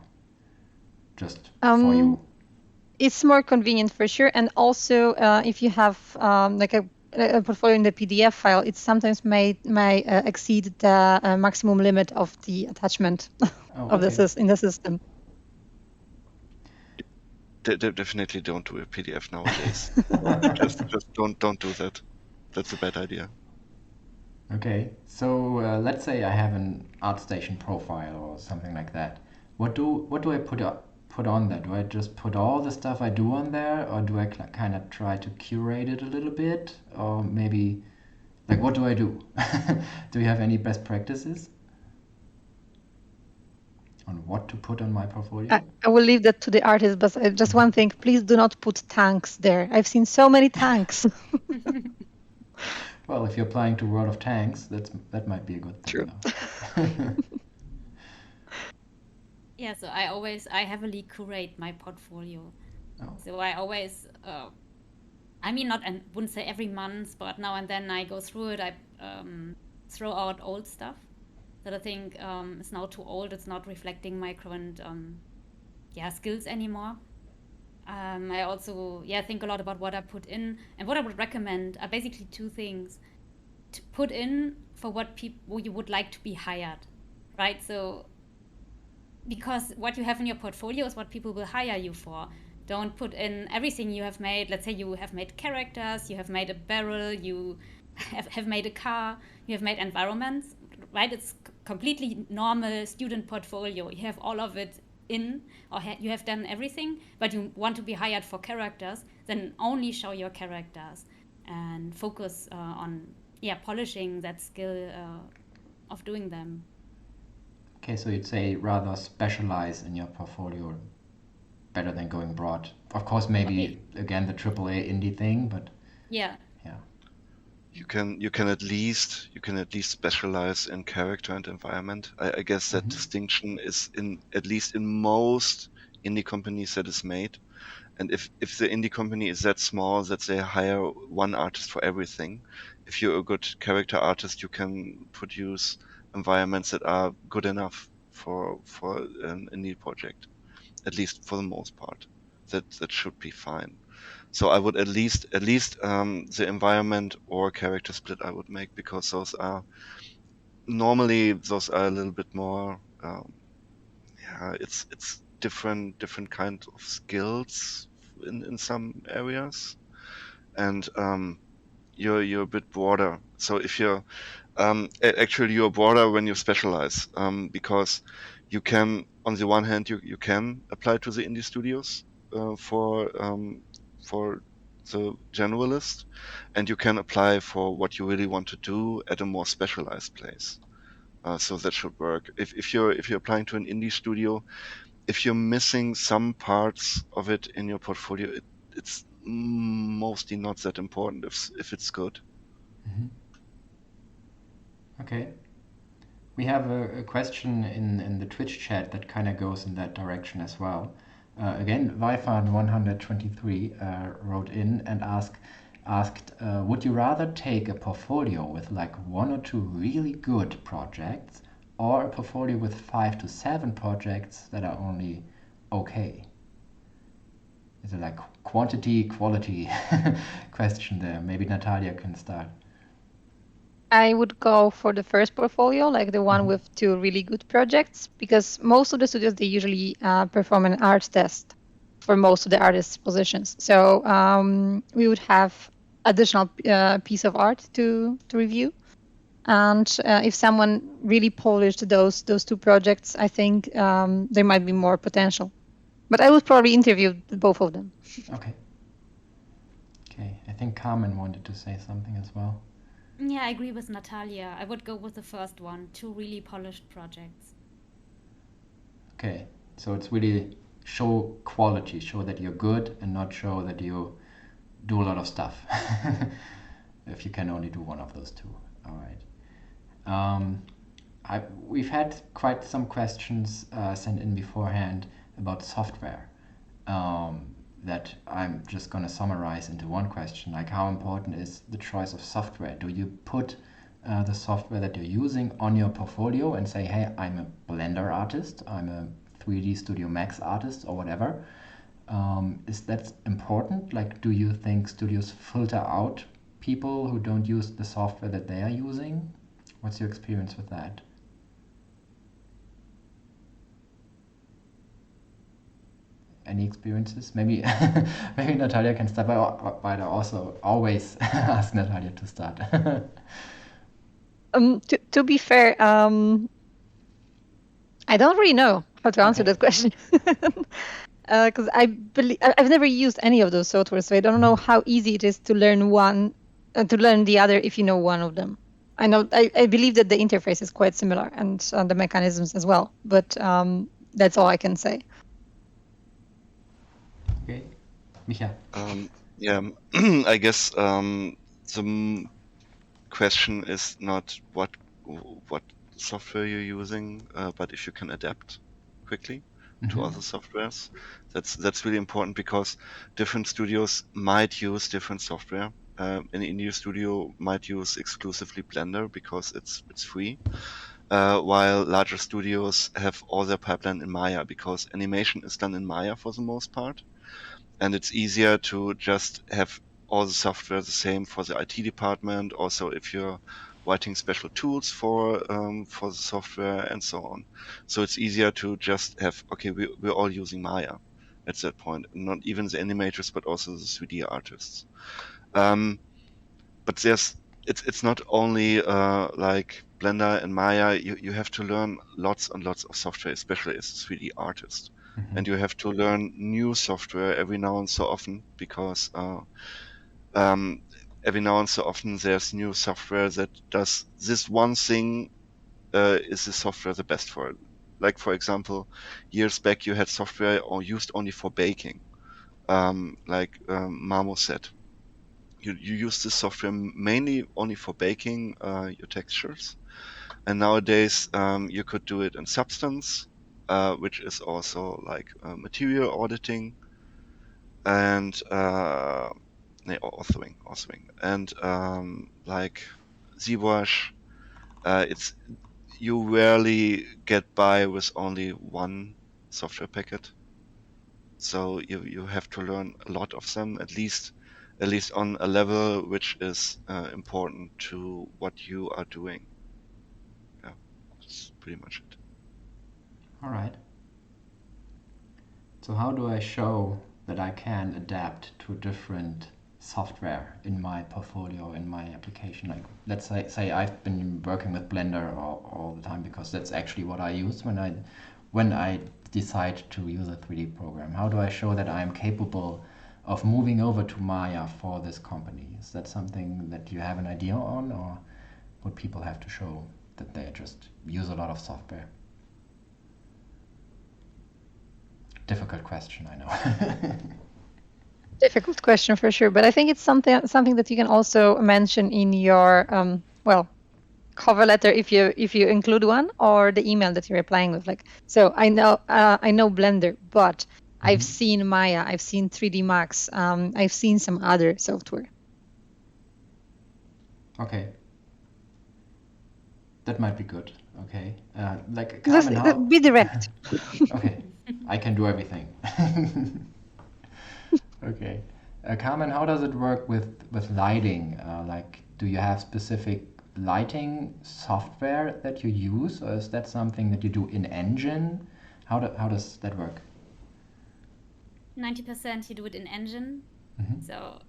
just for you. It's more convenient for sure, and also if you have like a portfolio in the PDF file, it sometimes may exceed the maximum limit of the attachment of in the system. Definitely don't do a PDF nowadays. just don't do that. That's a bad idea. Okay, so let's say I have an ArtStation profile or something like that. What do I put on there? Do I just put all the stuff I do on there, or do I kind of try to curate it a little bit, or maybe like what do I do? Do you have any best practices on what to put on my portfolio? I will leave that to the artist, but just one thing: please do not put tanks there. I've seen so many tanks. Well, if you're applying to World of Tanks, that might be a good thing. True. Yeah, so I heavily curate my portfolio. Oh. So I always, I mean, wouldn't say every month, but now and then I go through it. I throw out old stuff that I think is now too old. It's not reflecting my current skills anymore. I also think a lot about what I put in, and what I would recommend are basically two things to put in for what you would like to be hired, right? So because what you have in your portfolio is what people will hire you for. Don't put in everything you have made. Let's say you have made characters, you have made a barrel, you have made a car, you have made environments, right? It's completely normal student portfolio. You have all of it in, or you have done everything, but you want to be hired for characters, then only show your characters and focus on polishing that skill of doing them. Okay, so you'd say rather specialize in your portfolio better than going broad. Of course, maybe again the AAA indie thing, but yeah. You can at least specialize in character and environment. I guess that distinction is at least in most indie companies that is made. And if the indie company is that small that they hire one artist for everything, if you're a good character artist, you can produce environments that are good enough for an indie project, at least for the most part. That should be fine. So I would at least the environment or character split I would make, because those are a little bit more it's different kinds of skills in some areas, and you're a bit broader. So if you're actually you're broader when you specialize, because you can, on the one hand, you can apply to the indie studios for the generalist, and you can apply for what you really want to do at a more specialized place. So that should work. If you're applying to an indie studio, if you're missing some parts of it in your portfolio, it's mostly not that important if it's good. Okay. We have a question in the Twitch chat that kind of goes in that direction as well. Again, Wi-Fi 123 wrote in and asked, asked, would you rather take a portfolio with like 1 or 2 really good projects, or a portfolio with 5 to 7 projects that are only okay? Is it like quantity, quality question there? Maybe Natalia can start. I would go for the first portfolio, like the one with 2 really good projects, because most of the studios, they usually perform an art test for most of the artists' positions. So we would have additional piece of art to review. And if someone really polished those 2 projects, I think there might be more potential. But I would probably interview both of them. Okay. Okay, I think Carmen wanted to say something as well. Yeah, I agree with Natalia. I would go with the first one, 2 really polished projects. Okay, so it's really show quality, show that you're good, and not show that you do a lot of stuff. If you can only do one of those 2. All right. We've had quite some questions sent in beforehand about software that I'm just going to summarize into one question. Like, how important is the choice of software? Do you put the software that you're using on your portfolio and say, hey, I'm a Blender artist, I'm a 3D Studio Max artist, or whatever? Is that important? Like, do you think studios filter out people who don't use the software that they are using? What's your experience with that? Any experiences? Maybe maybe Natalia can start, but I also always ask Natalia to start. To be fair, I don't really know how to answer that question. Because I've never used any of those softwares, so I don't know how easy it is to learn one, to learn the other if you know one of them. I believe that the interface is quite similar, and the mechanisms as well, but that's all I can say. Okay, Micha. Yeah, I guess the question is not what software you're using, but if you can adapt quickly to other softwares. That's really important, because different studios might use different software. An indie studio might use exclusively Blender because it's free, while larger studios have all their pipeline in Maya, because animation is done in Maya for the most part, and it's easier to just have all the software the same for the IT department. Also, if you're writing special tools for the software and so on, so it's easier to just have, okay, we're all using Maya at that point, not even the animators, but also the 3D artists. But it's not only like Blender and Maya. You have to learn lots and lots of software, especially as a 3D artist. And you have to learn new software every now and so often, because every now and so often there's new software that does this one thing. Is the software the best for it? Like, for example, years back you had software used only for baking, like Marmoset. You use this software mainly only for baking your textures, and nowadays you could do it in Substance, which is also like material auditing and authoring, and like ZBrush. It's you rarely get by with only one software packet, so you have to learn a lot of them, at least on a level which is important to what you are doing. Yeah, that's pretty much it. All right. So how do I show that I can adapt to different software in my portfolio, in my application? Like, let's say I've been working with Blender all the time, because that's actually what I use when I decide to use a 3D program. How do I show that I'm capable of moving over to Maya for this company? Is that something that you have an idea on, or would people have to show that they just use a lot of software? Difficult question, I know. Difficult question for sure, but I think it's something that you can also mention in your cover letter if you include one, or the email that you're replying with. Like, so I know Blender, but I've seen Maya, I've seen 3D Max, I've seen some other software. Okay. That might be good. Okay. Like Just Carmen, how? be direct. Okay, I can do everything. Okay. Carmen, how does it work with lighting? Like, do you have specific lighting software that you use, or is that something that you do in engine? How does that work? 90% you do it in engine. Mm-hmm. So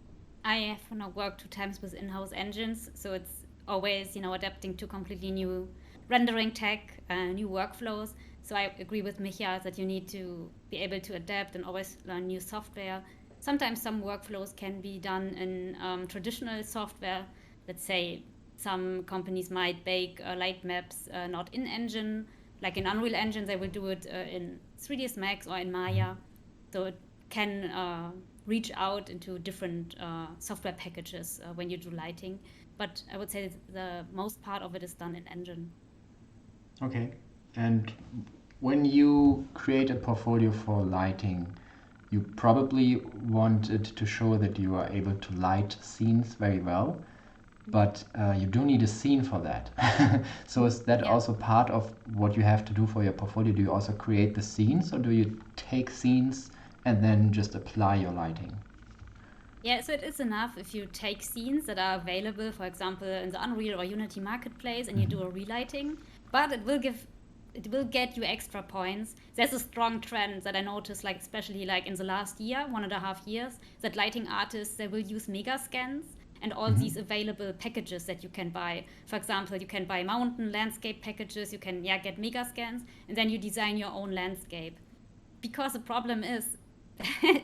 I have now worked 2 times with in-house engines, so it's always adapting to completely new rendering tech, new workflows. So I agree with Micha that you need to be able to adapt and always learn new software. Sometimes some workflows can be done in traditional software. Let's say some companies might bake light maps not in engine, like in Unreal Engine, they will do it in 3ds Max or in Maya. So it can reach out into different software packages when you do lighting. But I would say the most part of it is done in engine. Okay. And when you create a portfolio for lighting, you probably want it to show that you are able to light scenes very well, but you do need a scene for that. So is that Yeah. also part of what you have to do for your portfolio? Do you also create the scenes, or do you take scenes and then just apply your lighting? Yeah, so it is enough if you take scenes that are available, for example, in the Unreal or Unity marketplace, and you do a relighting, but it will get you extra points. There's a strong trend that I noticed, like especially like in the last year, 1.5 years, that lighting artists, they will use mega scans and all these available packages that you can buy. For example, you can buy mountain landscape packages, you can get mega scans, and then you design your own landscape. Because the problem is,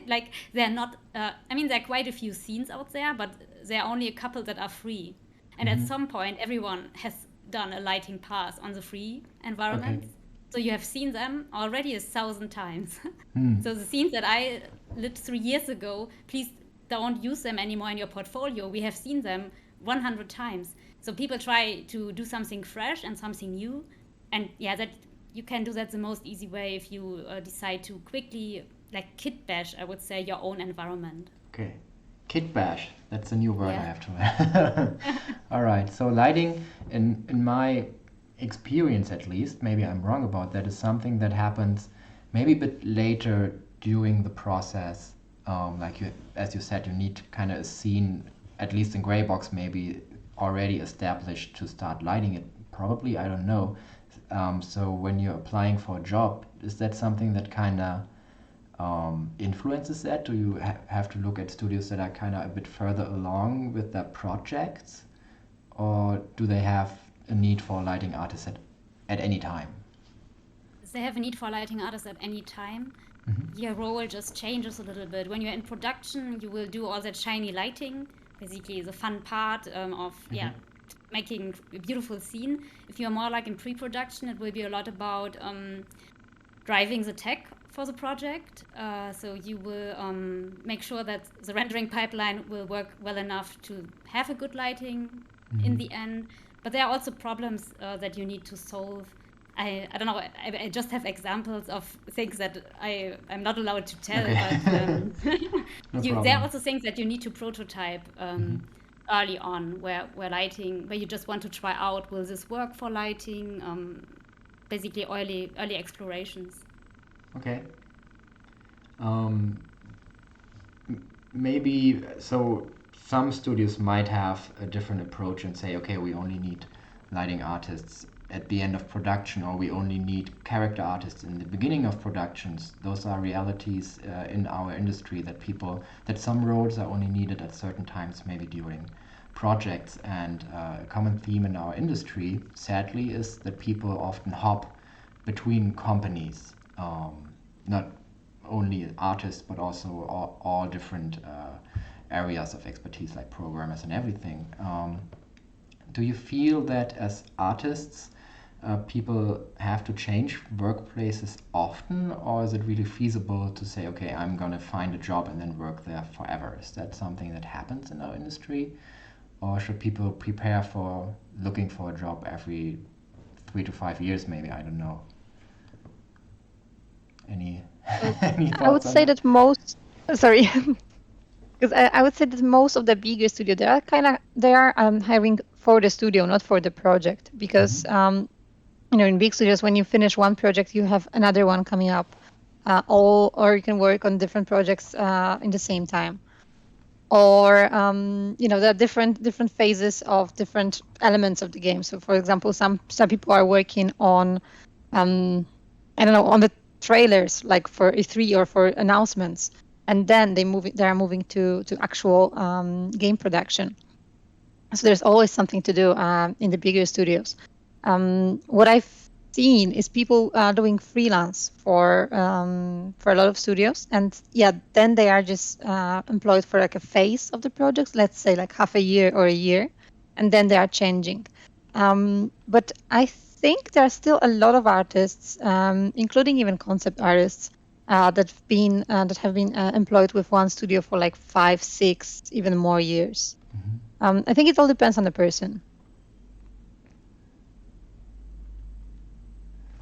like they're not there are quite a few scenes out there, but there are only a couple that are free, and at some point everyone has done a lighting pass on the free environments. So you have seen them already 1,000 times. So the scenes that I lit 3 years ago, please don't use them anymore in your portfolio. We have seen them 100 times. So people try to do something fresh and something new, and that you can do that the most easy way if you decide to quickly, like, kit bash, I would say, your own environment. Okay. Kit bash. That's a new word Yeah. I have to learn. All right. So lighting, in my experience at least, maybe I'm wrong about that, is something that happens maybe a bit later during the process. Like as you said, you need kind of a scene, at least in Greybox, maybe already established to start lighting it. Probably, I don't know. So when you're applying for a job, is that something that kind of influences that? Do you have to look at studios that are kind of a bit further along with their projects, or do they have a need for lighting artists at any time? They have a need for lighting artists at any time. Your role just changes a little bit. When you're in production, you will do all that shiny lighting, basically the fun part of making a beautiful scene. If you're more like in pre-production, it will be a lot about driving the tech for the project. So you will make sure that the rendering pipeline will work well enough to have a good lighting in the end. But there are also problems that you need to solve. I don't know, I just have examples of things that I'm not allowed to tell, but there are also things that you need to prototype early on, where lighting, where you just want to try out, will this work for lighting? Basically early explorations. Okay. Maybe so some studios might have a different approach and say, okay, we only need lighting artists at the end of production, or we only need character artists in the beginning of productions. Those are realities in our industry, that some roles are only needed at certain times, maybe during projects. And a common theme in our industry, sadly, is that people often hop between companies, not only artists, but also all different areas of expertise, like programmers and everything. Do you feel that as artists, people have to change workplaces often, or is it really feasible to say, okay, I'm going to find a job and then work there forever? Is that something that happens in our industry? Or should people prepare for looking for a job every 3 to 5 years, maybe? I don't know. Any thoughts I would on say that? that most, sorry. Because I would say that most of the bigger studio, they are hiring for the studio, not for the project. Because in big studios, when you finish one project, you have another one coming up, or you can work on different projects in the same time. Or there are different phases of different elements of the game. So, for example, some people are working on I don't know, on the trailers, like for E3 or for announcements, and then they are moving to actual game production. So there's always something to do in the bigger studios. What I've seen is people doing freelance for a lot of studios, and then they are just employed for like a phase of the project, let's say like half a year or a year, and then they are changing. But I think there are still a lot of artists, including even concept artists, that have been employed with one studio for like 5, 6, even more years. I think it all depends on the person.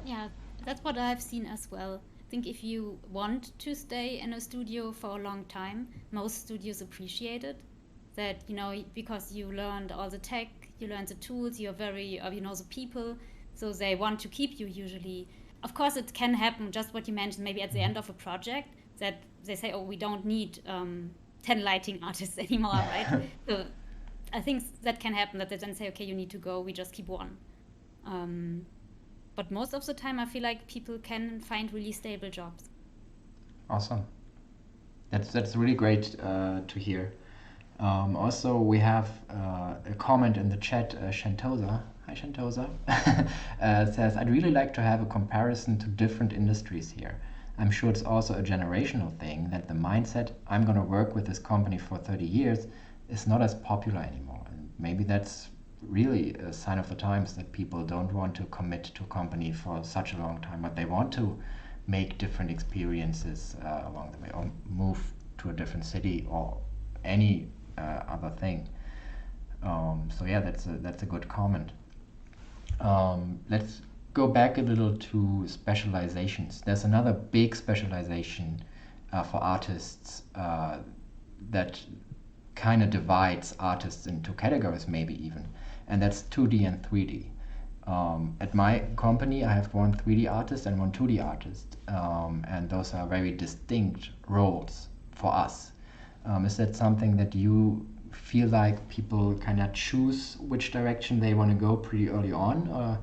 Yeah, that's what I've seen as well. I think if you want to stay in a studio for a long time, most studios appreciate it. That, because you learned all the tech, you learned the tools, you're very, you know the people, so they want to keep you usually. Of course, it can happen, just what you mentioned, maybe at the end of a project, that they say, oh, we don't need 10 lighting artists anymore, right? So I think that can happen, that they then say, okay, you need to go, we just keep one. But most of the time, I feel like people can find really stable jobs. Awesome. That's really great to hear. Also, we have a comment in the chat. Shantosa, hi Shantosa, says, I'd really like to have a comparison to different industries here. I'm sure it's also a generational thing that the mindset, I'm going to work with this company for 30 years, is not as popular anymore. And maybe that's really a sign of the times, that people don't want to commit to a company for such a long time, but they want to make different experiences along the way, or move to a different city, or any other thing. So yeah, that's a good comment. Let's go back a little to specializations. There's another big specialization for artists that kind of divides artists into categories, maybe even, and that's 2D and 3D. At my company, I have one 3D artist and one 2D artist, and those are very distinct roles for us. Is that something that you feel like people kind of choose which direction they want to go pretty early on, or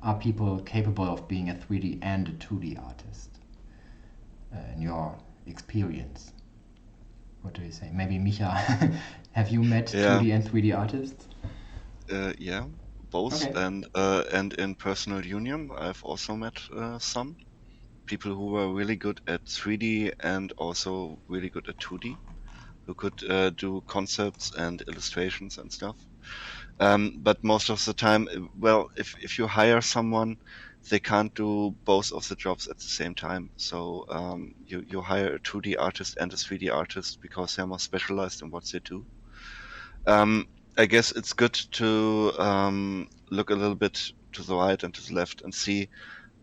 are people capable of being a 3D and a 2D artist in your experience? What do you say? Maybe Micha, have you met 2D and 3D artists? Yeah, both. Okay. And in personal union, I've also met some people who were really good at 3D and also really good at 2D, who could do concepts and illustrations and stuff. But most of the time, well, if you hire someone, they can't do both of the jobs at the same time. So you hire a 2D artist and a 3D artist because they're more specialized in what they do. I guess it's good to look a little bit to the right and to the left and see,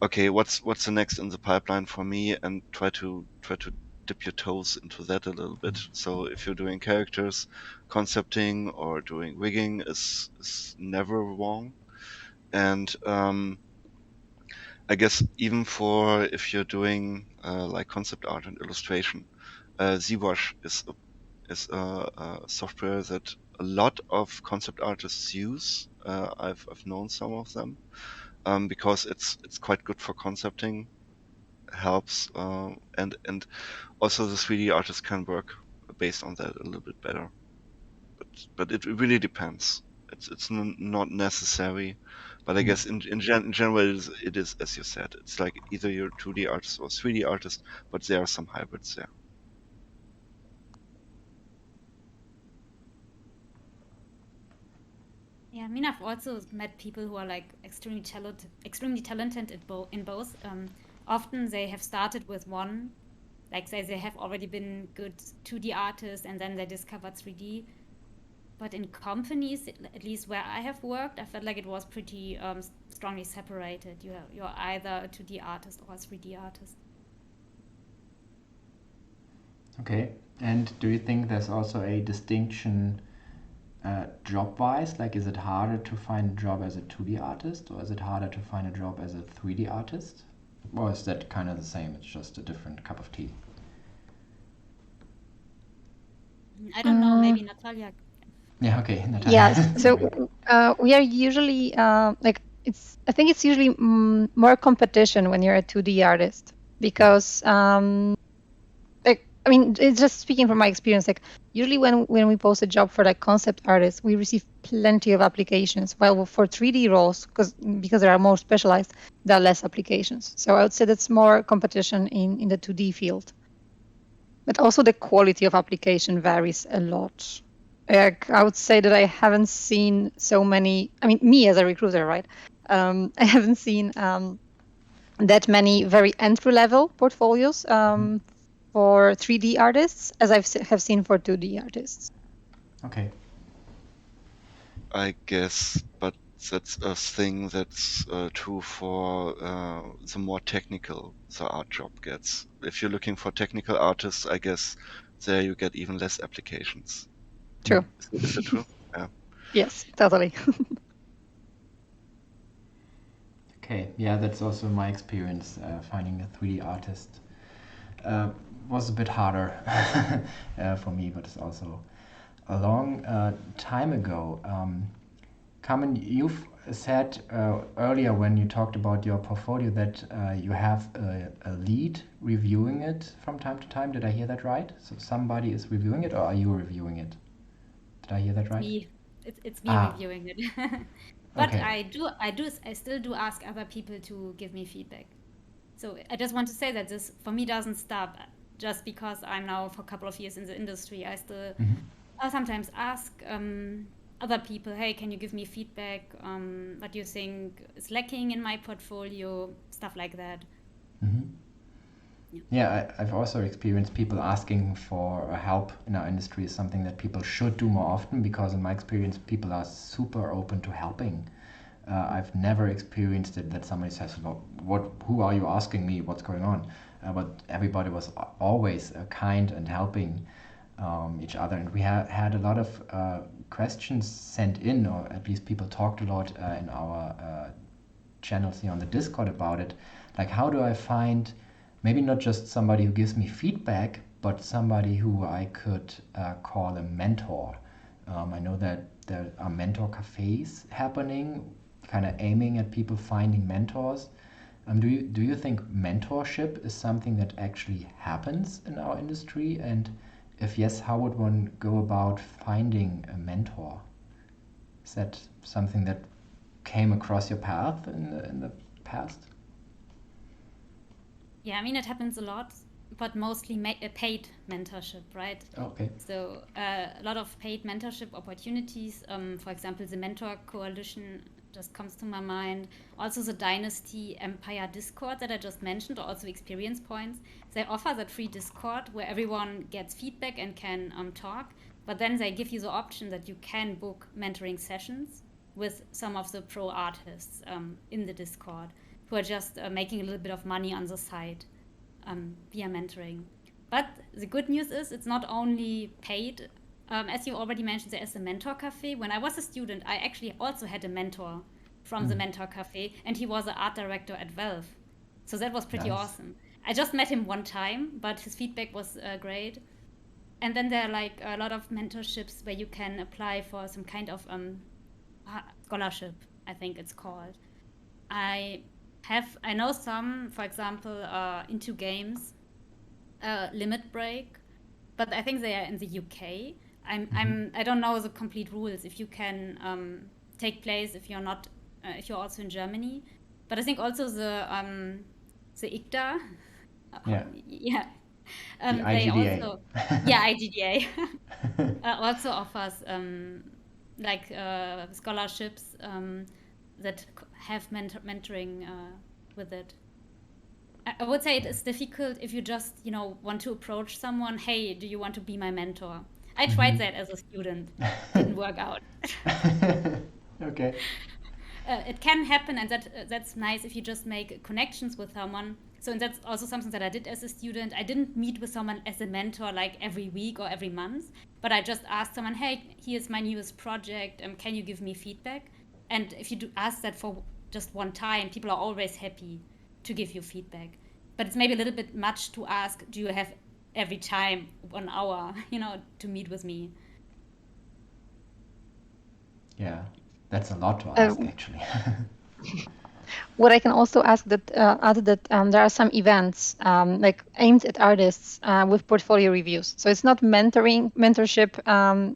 okay, what's the next in the pipeline for me, and try to dip your toes into that a little bit. So if you're doing characters, concepting or doing rigging is never wrong. And I guess even for if you're doing like concept art and illustration, ZBrush is a software that a lot of concept artists use. I've known some of them because it's quite good for concepting, helps, and also the 3D artist can work based on that a little bit better. But it really depends. It's not necessary, but I guess in general it is as you said. It's like either you're a 2D artist or 3D artist, but there are some hybrids there. Yeah, I mean, I've also met people who are like extremely talented in both. Often they have started with one, like say they have already been good 2D artists and then they discovered 3D. But in companies, at least where I have worked, I felt like it was pretty strongly separated. You're either a 2D artist or a 3D artist. Okay. And do you think there's also a distinction job-wise? Like, is it harder to find a job as a 2D artist, or is it harder to find a job as a 3D artist? Or is that kind of the same? It's just a different cup of tea. I don't know, maybe Natalia. Yeah, okay, Natalia. Yes. So we are usually like I think it's usually more competition when you're a 2D artist because like I mean it's just speaking from my experience, like usually when we post a job for like concept artists, we receive plenty of applications, while for 3D roles, because they are more specialized, there are less applications. So I would say that's more competition in the 2D field. But also the quality of application varies a lot. I would say that I haven't seen so many, I mean, me as a recruiter, right? I haven't seen that many very entry-level portfolios for 3D artists as I have seen for 2D artists. Okay. I guess, but that's a thing that's true for the more technical the art job gets. If you're looking for technical artists, I guess there you get even less applications. True. Is it true? Yeah. Yes, totally. Okay, yeah, that's also my experience. Finding a 3D artist was a bit harder for me, but it's also a long time ago. Carmen, you've said earlier when you talked about your portfolio that you have a lead reviewing it from time to time. Did I hear that right? So somebody is reviewing it, or are you reviewing it? Did I hear that right? It's me reviewing it. But okay. I still do ask other people to give me feedback. So I just want to say that this for me doesn't stop just because I'm now for a couple of years in the industry. I still I'll sometimes ask other people, hey, can you give me feedback? What do you think is lacking in my portfolio? Stuff like that. Yeah, I've also experienced people asking for help in our industry is something that people should do more often, because in my experience, people are super open to helping. I've never experienced it that somebody says, well, who are you asking me? What's going on? But everybody was always kind and helping each other. And we had a lot of questions sent in, or at least people talked a lot in our channels here on the Discord about it. Like, how do I find maybe not just somebody who gives me feedback, but somebody who I could call a mentor? I know that there are mentor cafes happening, kind of aiming at people finding mentors. Do you think mentorship is something that actually happens in our industry? And if yes, how would one go about finding a mentor? Is that something that came across your path in the past? Yeah, I mean, it happens a lot, but mostly paid mentorship, right? Okay. So a lot of paid mentorship opportunities. For example, the Mentor Coalition just comes to my mind. Also the Dynasty Empire Discord that I just mentioned, or also Experience Points. They offer that free Discord where everyone gets feedback and can talk, but then they give you the option that you can book mentoring sessions with some of the pro artists in the Discord, who are just making a little bit of money on the side via mentoring. But the good news is it's not only paid. As you already mentioned, there is a mentor cafe. When I was a student, I actually also had a mentor from the mentor cafe, and he was an art director at Valve. So that was pretty awesome. I just met him one time, but his feedback was great. And then there are like a lot of mentorships where you can apply for some kind of scholarship, I think it's called. I know some, for example, into games, Limit Break, but I think they are in the UK. I don't know the complete rules if you can take place if you're not if you're also in Germany, but I think also the IGDA. Yeah. The IGDA. they also IGDA also offers like scholarships that have mentoring with it. I would say it is difficult if you just want to approach someone. Hey, do you want to be my mentor? I tried that as a student. Didn't work out. Okay. It can happen, and that's nice if you just make connections with someone. So, and that's also something that I did as a student. I didn't meet with someone as a mentor like every week or every month, but I just asked someone, hey, here's my newest project. Can you give me feedback? And if you do ask that for just one time, people are always happy to give you feedback. But it's maybe a little bit much to ask, do you have every time 1 hour, to meet with me? Yeah, that's a lot to ask, actually. What I can also ask that there are some events like aimed at artists with portfolio reviews. So it's not mentorship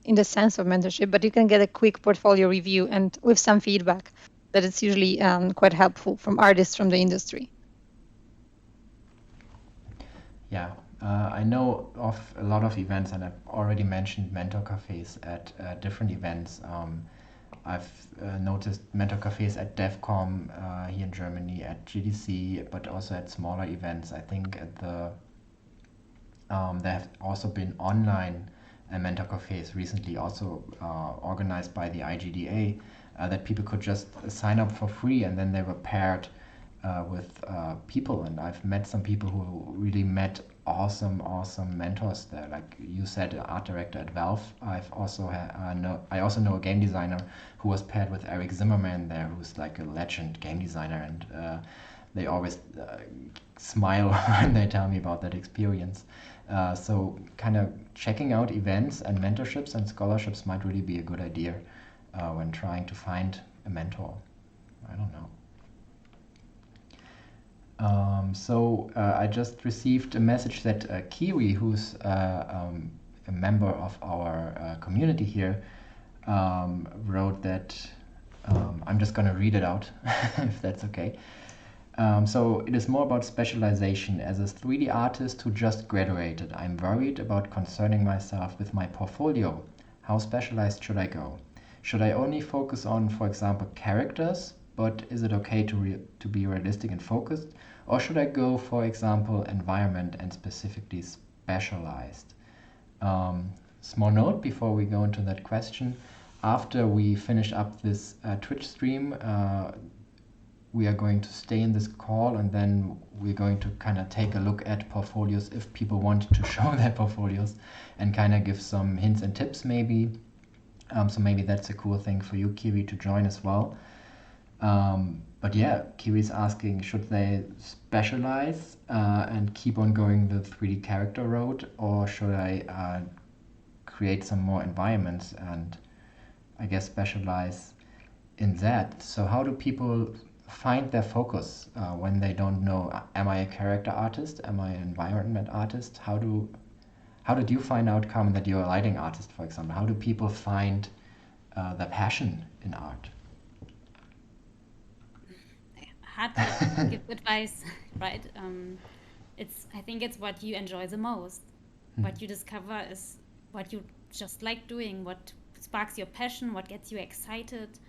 in the sense of mentorship, but you can get a quick portfolio review and with some feedback that it's usually quite helpful from artists from the industry. Yeah, I know of a lot of events, and I've already mentioned mentor cafes at different events. I've noticed mentor cafes at DevCom here in Germany, at GDC, but also at smaller events. I think at there have also been online mentor cafes recently, also organized by the IGDA, that people could just sign up for free, and then they were paired with people. And I've met some people who really met awesome mentors there. Like you said, art director at Valve. I also know a game designer who was paired with Eric Zimmerman there, who's like a legend game designer, and they always smile when they tell me about that experience. So kind of checking out events and mentorships and scholarships might really be a good idea when trying to find a mentor. I don't know. I just received a message that Kiwi, who's a member of our community here, wrote that. I'm just going to read it out, if that's okay. So it is more about specialization. As a 3D artist who just graduated, I'm worried about concerning myself with my portfolio. How specialized should I go? Should I only focus on, for example, characters, but is it okay to be realistic and focused? Or should I go, for example, environment and specifically specialized? Small note before we go into that question. After we finish up this Twitch stream, we are going to stay in this call, and then we're going to kind of take a look at portfolios if people want to show their portfolios and kind of give some hints and tips maybe. So maybe that's a cool thing for you, Kiwi, to join as well. But yeah, Kiwi's asking, should they specialize and keep on going the 3D character road, or should I create some more environments and I guess specialize in that? So how do people find their focus when they don't know, am I a character artist? Am I an environment artist? How did you find out, Carmen, that you're a lighting artist, for example? How do people find the passion in art? Hard to give advice, right? I think it's what you enjoy the most. What you discover is what you just like doing, what sparks your passion, what gets you excited.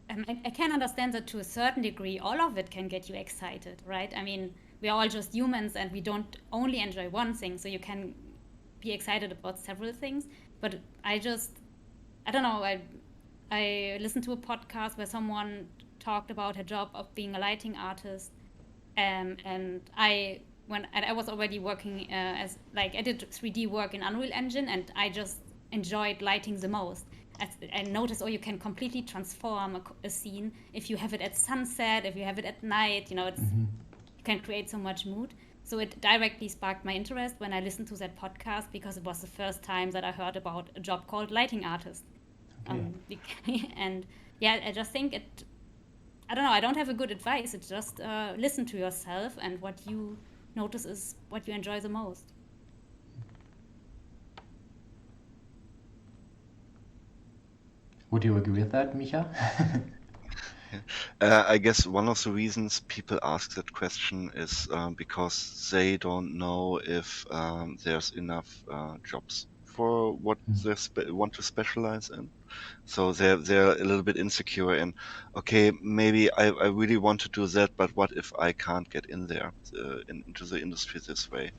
I can understand that to a certain degree, all of it can get you excited, right? I mean, we are all just humans and we don't only enjoy one thing, so you can be excited about several things. But I don't know, I listened to a podcast where someone talked about her job of being a lighting artist, and I was already working I did 3D work in Unreal Engine, and I just enjoyed lighting the most. I noticed, you can completely transform a scene if you have it at sunset, if you have it at night. You can create so much mood. So it directly sparked my interest when I listened to that podcast, because it was the first time that I heard about a job called lighting artist. Okay. And yeah, I just think I don't know, I don't have a good advice. It's just listen to yourself, and what you notice is what you enjoy the most. Would you agree with that, Micha? I guess one of the reasons people ask that question is because they don't know if there's enough jobs for what they want to specialize in. So they're a little bit insecure in, okay, maybe I really want to do that, but what if I can't get in there into the industry this way?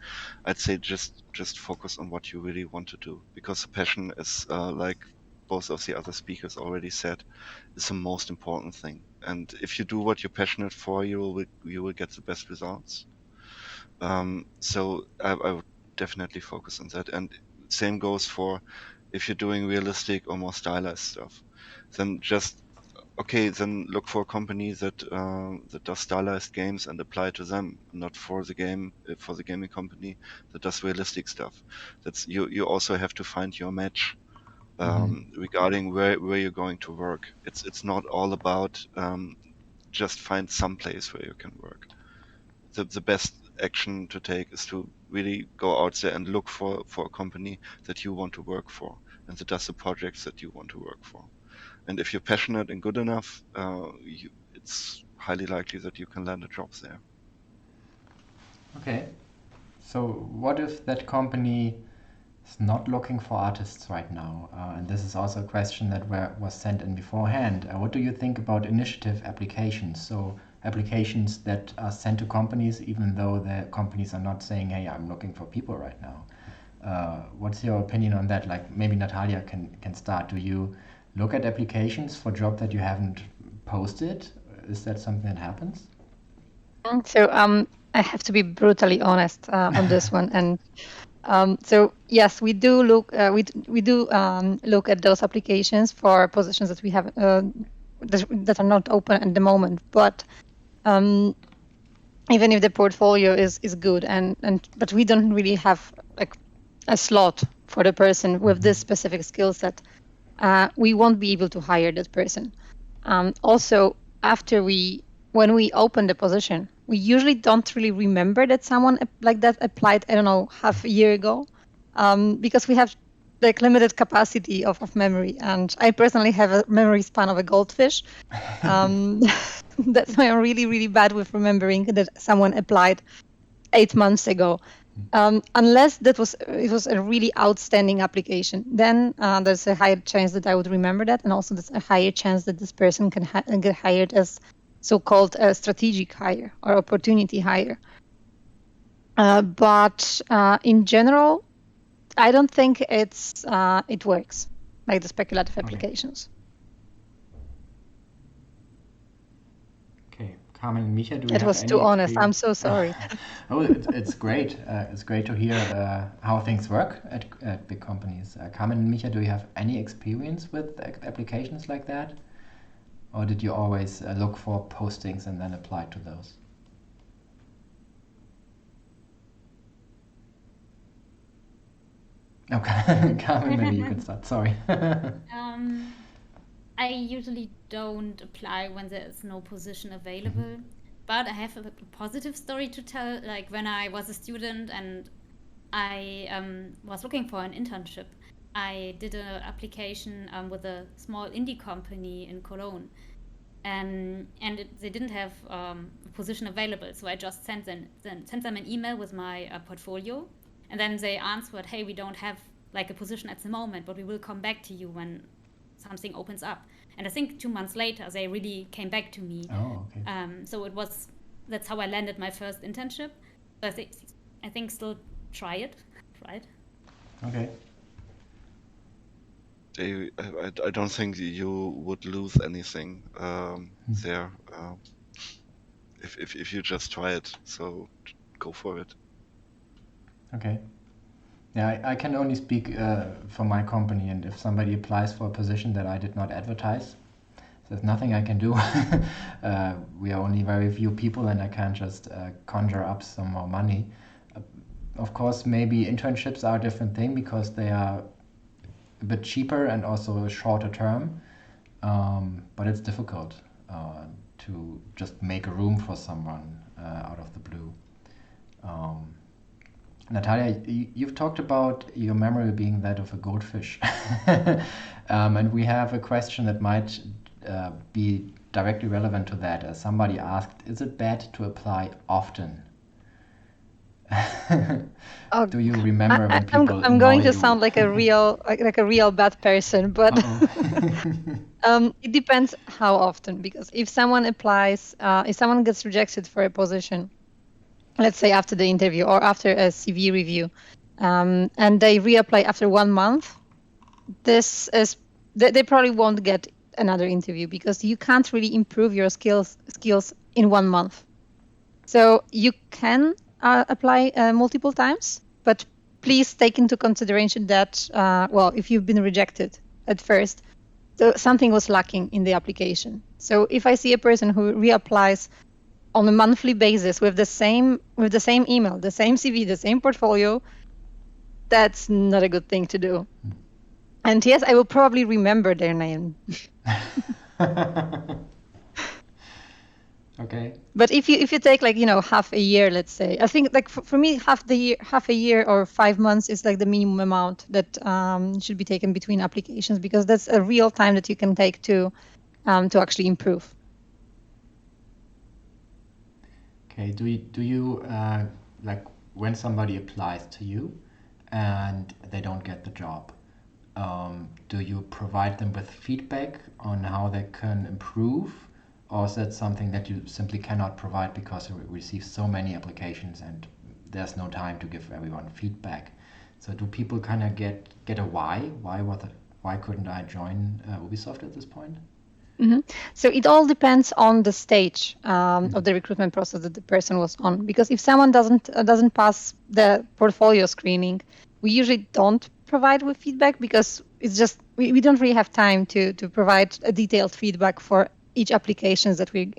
I'd say just focus on what you really want to do, because the passion is like both of the other speakers already said, is the most important thing. And if you do what you're passionate for, you will get the best results. So I would definitely focus on that. And same goes for if you're doing realistic or more stylized stuff. Then just then look for a company that does stylized games and apply to them, not for the gaming company that does realistic stuff. That's you also have to find your match regarding where you're going to work. It's not all about just find some place where you can work. The best action to take is to really go out there and look for a company that you want to work for and that does the projects that you want to work for. And if you're passionate and good enough, it's highly likely that you can land a job there. Okay. So what if that company is not looking for artists right now? And this is also a question that was sent in beforehand. What do you think about initiative applications? So applications that are sent to companies even though the companies are not saying, hey, I'm looking for people right now. What's your opinion on that? Like maybe Natalia can start. Do you look at applications for job that you haven't posted? Is that something that happens? So I have to be brutally honest on this one, and so yes, we do look look at those applications for positions that we have that are not open at the moment. But even if the portfolio is good but we don't really have like a slot for the person with this specific skill set, we won't be able to hire that person. Also, when we open the position, we usually don't really remember that someone like that applied, I don't know, half a year ago, because we have like limited capacity of memory. And I personally have a memory span of a goldfish. That's why I'm really, really bad with remembering that someone applied 8 months ago. Unless it was a really outstanding application, then there's a higher chance that I would remember that, and also there's a higher chance that this person can get hired as so-called a strategic hire or opportunity hire. But in general, I don't think it works like the speculative applications. Okay, Carmen and Micha, do you have It was any too honest. I'm experience? so sorry. Oh, it's great. It's great to hear how things work at big companies. Carmen and Micha, do you have any experience with applications like that? Or did you always look for postings and then apply to those? Okay, Carmen, maybe you can start. Sorry. I usually don't apply when there is no position available, but I have a positive story to tell. Like when I was a student and I was looking for an internship, I did an application with a small indie company in Cologne, and they didn't have a position available, so I just sent them an email with my portfolio, and then they answered, hey, we don't have like a position at the moment, but we will come back to you when something opens up. And I think 2 months later they really came back to me. Oh, okay. So that's how I landed my first internship. So I think still try it, right? Okay. I don't think you would lose anything there if you just try it. So go for it. Okay. Yeah, I can only speak for my company, and if somebody applies for a position that I did not advertise, there's nothing I can do. We are only very few people, and I can't just conjure up some more money. Of course, maybe internships are a different thing because they are a bit cheaper and also shorter term, but it's difficult to just make a room for someone out of the blue. Natalia, you've talked about your memory being that of a goldfish. And we have a question that might be directly relevant to that. As somebody asked, is it bad to apply often? Do you remember when people I'm going to annoy you? sound like a real bad person, but it depends how often. Because if someone applies, if someone gets rejected for a position, let's say after the interview or after a CV review, and they reapply after 1 month, they probably won't get another interview because you can't really improve your skills in 1 month. So you can apply multiple times, but please take into consideration that, well, if you've been rejected at first, something was lacking in the application. So if I see a person who reapplies on a monthly basis with the same email, the same CV, the same portfolio, that's not a good thing to do. And yes, I will probably remember their name. Okay. But if you take like, half a year, let's say, I think like for me, half a year or 5 months is like the minimum amount that should be taken between applications, because that's a real time that you can take to actually improve. Okay. Do you like when somebody applies to you and they don't get the job? Do you provide them with feedback on how they can improve? Or is that something that you simply cannot provide because you receive so many applications and there's no time to give everyone feedback? So do people kind of get a why? Why couldn't I join Ubisoft at this point? Mm-hmm. So it all depends on the stage of the recruitment process that the person was on. Because if someone doesn't pass the portfolio screening, we usually don't provide with feedback, because it's just we don't really have time to provide a detailed feedback for each applications that we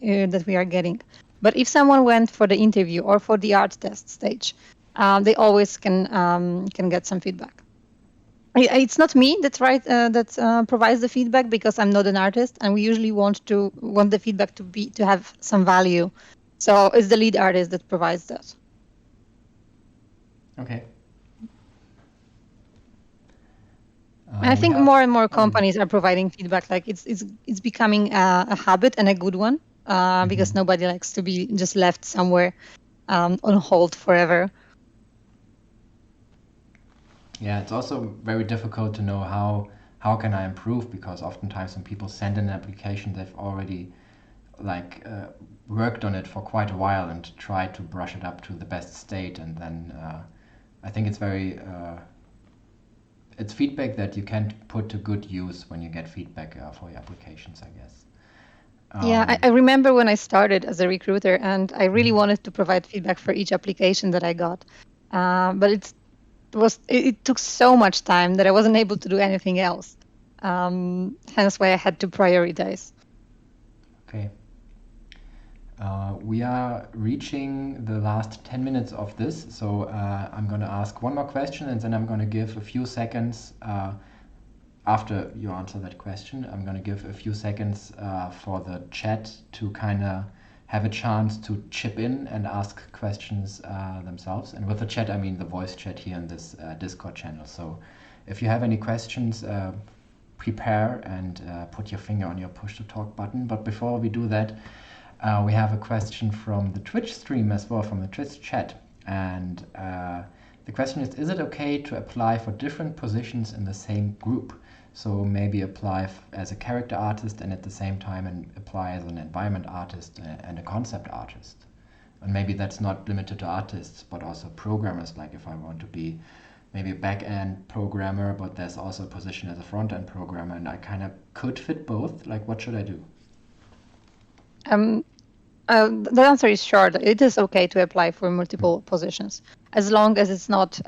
are getting. But if someone went for the interview or for the art test stage, they always can get some feedback. It's not me that provides the feedback, because I'm not an artist, and we usually want the feedback to have some value. So it's the lead artist that provides that. Okay. I think more and more companies are providing feedback. Like it's becoming a habit, and a good one, because nobody likes to be just left somewhere on hold forever. Yeah, it's also very difficult to know how can I improve, because oftentimes when people send an application, they've already worked on it for quite a while and tried to brush it up to the best state, and then I think it's very it's feedback that you can put to good use when you get feedback for your applications, I guess. Yeah, I remember when I started as a recruiter, and I really wanted to provide feedback for each application that I got, but it took so much time that I wasn't able to do anything else. Hence why I had to prioritize. Okay. We are reaching the last 10 minutes of this, so I'm going to ask one more question, and then I'm going to give a few seconds after you answer that question. I'm going to give a few seconds for the chat to kind of have a chance to chip in and ask questions themselves. And with the chat, I mean the voice chat here in this Discord channel. So if you have any questions, prepare and put your finger on your push to talk button. But before we do that, we have a question from the Twitch stream as well, from the Twitch chat. And the question is it okay to apply for different positions in the same group? So maybe apply as a character artist and at the same time and apply as an environment artist and a concept artist. And maybe that's not limited to artists, but also programmers. Like if I want to be maybe a back-end programmer, but there's also a position as a front-end programmer, and I kind of could fit both. Like, what should I do? The answer is short. It is okay to apply for multiple positions, as long as it's not,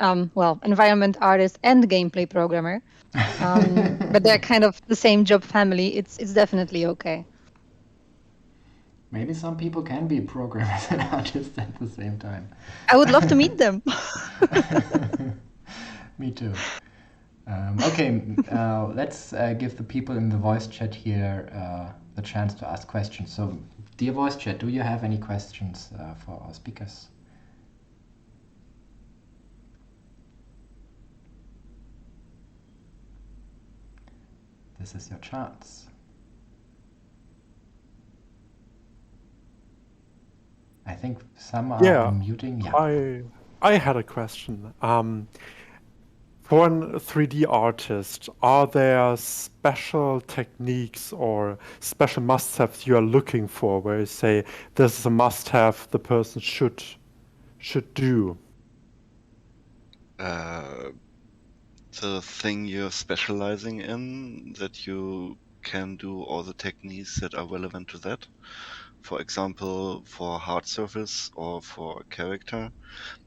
environment artist and gameplay programmer. But they're kind of the same job family. It's definitely okay. Maybe some people can be programmers and artists at the same time. I would love to meet them. Me too. Okay, let's give the people in the voice chat here the chance to ask questions. So, dear voice chat, do you have any questions for our speakers? This is your chance. I think some are unmuting. Yeah, I had a question. For a 3D artist, are there special techniques or special must-haves you are looking for, where you say this is a must-have the person should do? The thing you're specializing in, that you can do all the techniques that are relevant to that. for example, for hard surface or for character.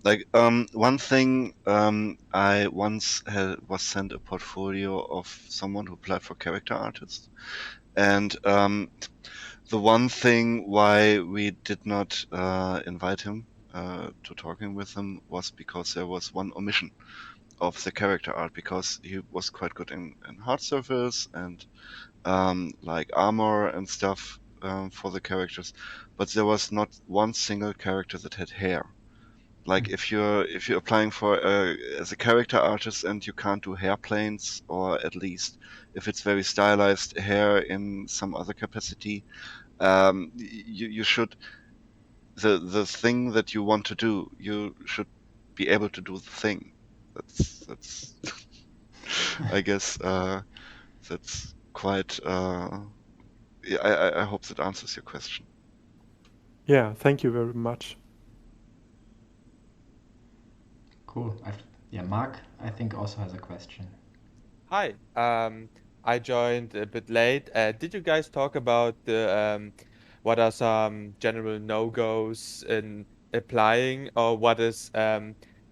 Like one thing, I once was sent a portfolio of someone who applied for character artist, and the one thing why we did not invite him to talking with him was because there was one omission of the character art, because he was quite good in hard surface and like armor and stuff for the characters, but there was not one single character that had hair. Like if you're applying for as a character artist and you can't do hair planes, or at least if it's very stylized hair in some other capacity, you should, the thing that you want to do, you should be able to do the thing. That's I guess that's quite. Yeah, I hope that answers your question. Yeah, thank you very much. Cool. Yeah, Mark, I think also has a question. Hi. I joined a bit late. Did you guys talk about the what are some general no-goes in applying, or what is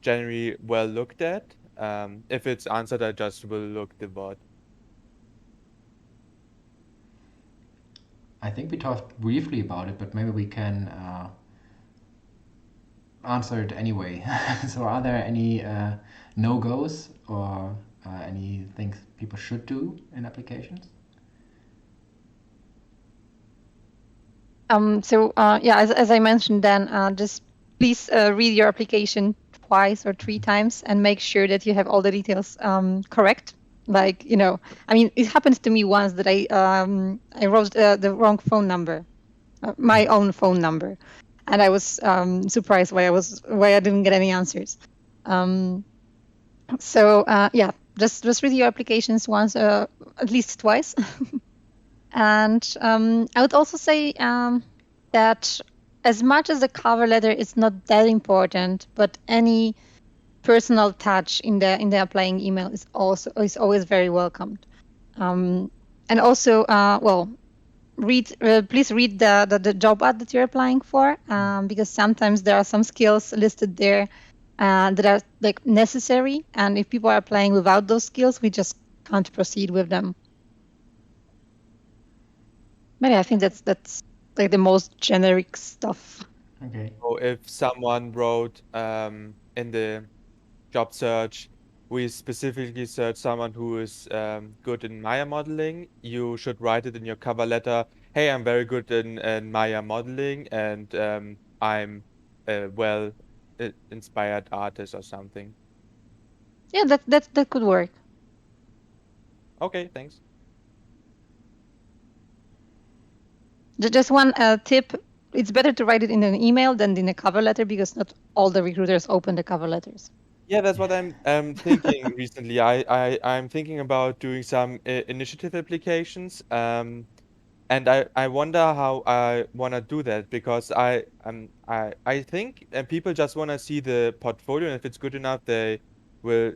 generally well looked at? If it's answered, I just will look the bot. I think we talked briefly about it, but maybe we can answer it anyway. So are there any no-goes or any things people should do in applications? Yeah, as I mentioned, then just please read your application twice or three times and make sure that you have all the details correct. Like, you know, I mean, it happened to me once that I wrote the wrong phone number, my own phone number, and I was surprised why I didn't get any answers. Yeah, just read your applications once, at least twice. And I would also say that as much as the cover letter is not that important, but any personal touch in the applying email is always very welcomed. And also, please read the job ad that you're applying for, because sometimes there are some skills listed there that are like necessary, and if people are applying without those skills, we just can't proceed with them. But yeah, I think that's like the most generic stuff. Okay. So if someone wrote in the job search, we specifically search someone who is good in Maya modeling, you should write it in your cover letter. Hey, I'm very good in Maya modeling, and I'm a well inspired artist or something. Yeah, that could work. Okay, thanks. Just one tip: it's better to write it in an email than in a cover letter, because not all the recruiters open the cover letters. Yeah, that's what I'm thinking recently. I'm thinking about doing some initiative applications, and I wonder how I wanna do that, because I think people just wanna see the portfolio, and if it's good enough, they will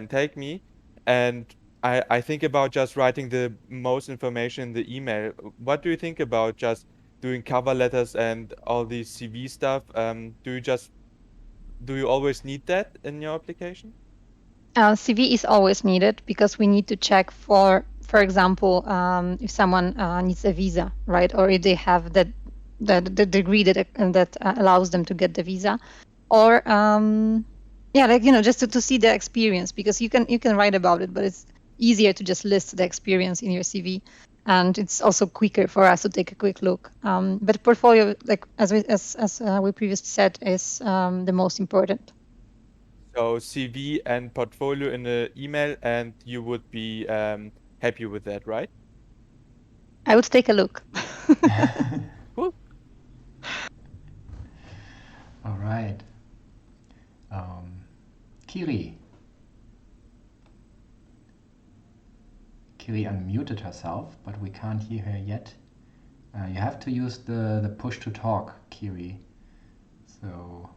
take me. And I think about just writing the most information in the email. What do you think about just doing cover letters and all these CV stuff? Do you always need that in your application? CV is always needed, because we need to check for example, if someone needs a visa, right? Or if they have the degree that allows them to get the visa, or yeah, like, you know, just to see the experience, because you can write about it, but it's easier to just list the experience in your CV, and it's also quicker for us to take a quick look. But portfolio, like as we previously said, is the most important. So CV and portfolio in the email, and you would be happy with that, right? I would take a look. Cool. All right. Kiri. Kiri unmuted herself, but we can't hear her yet. You have to use the push to talk, Kiri. So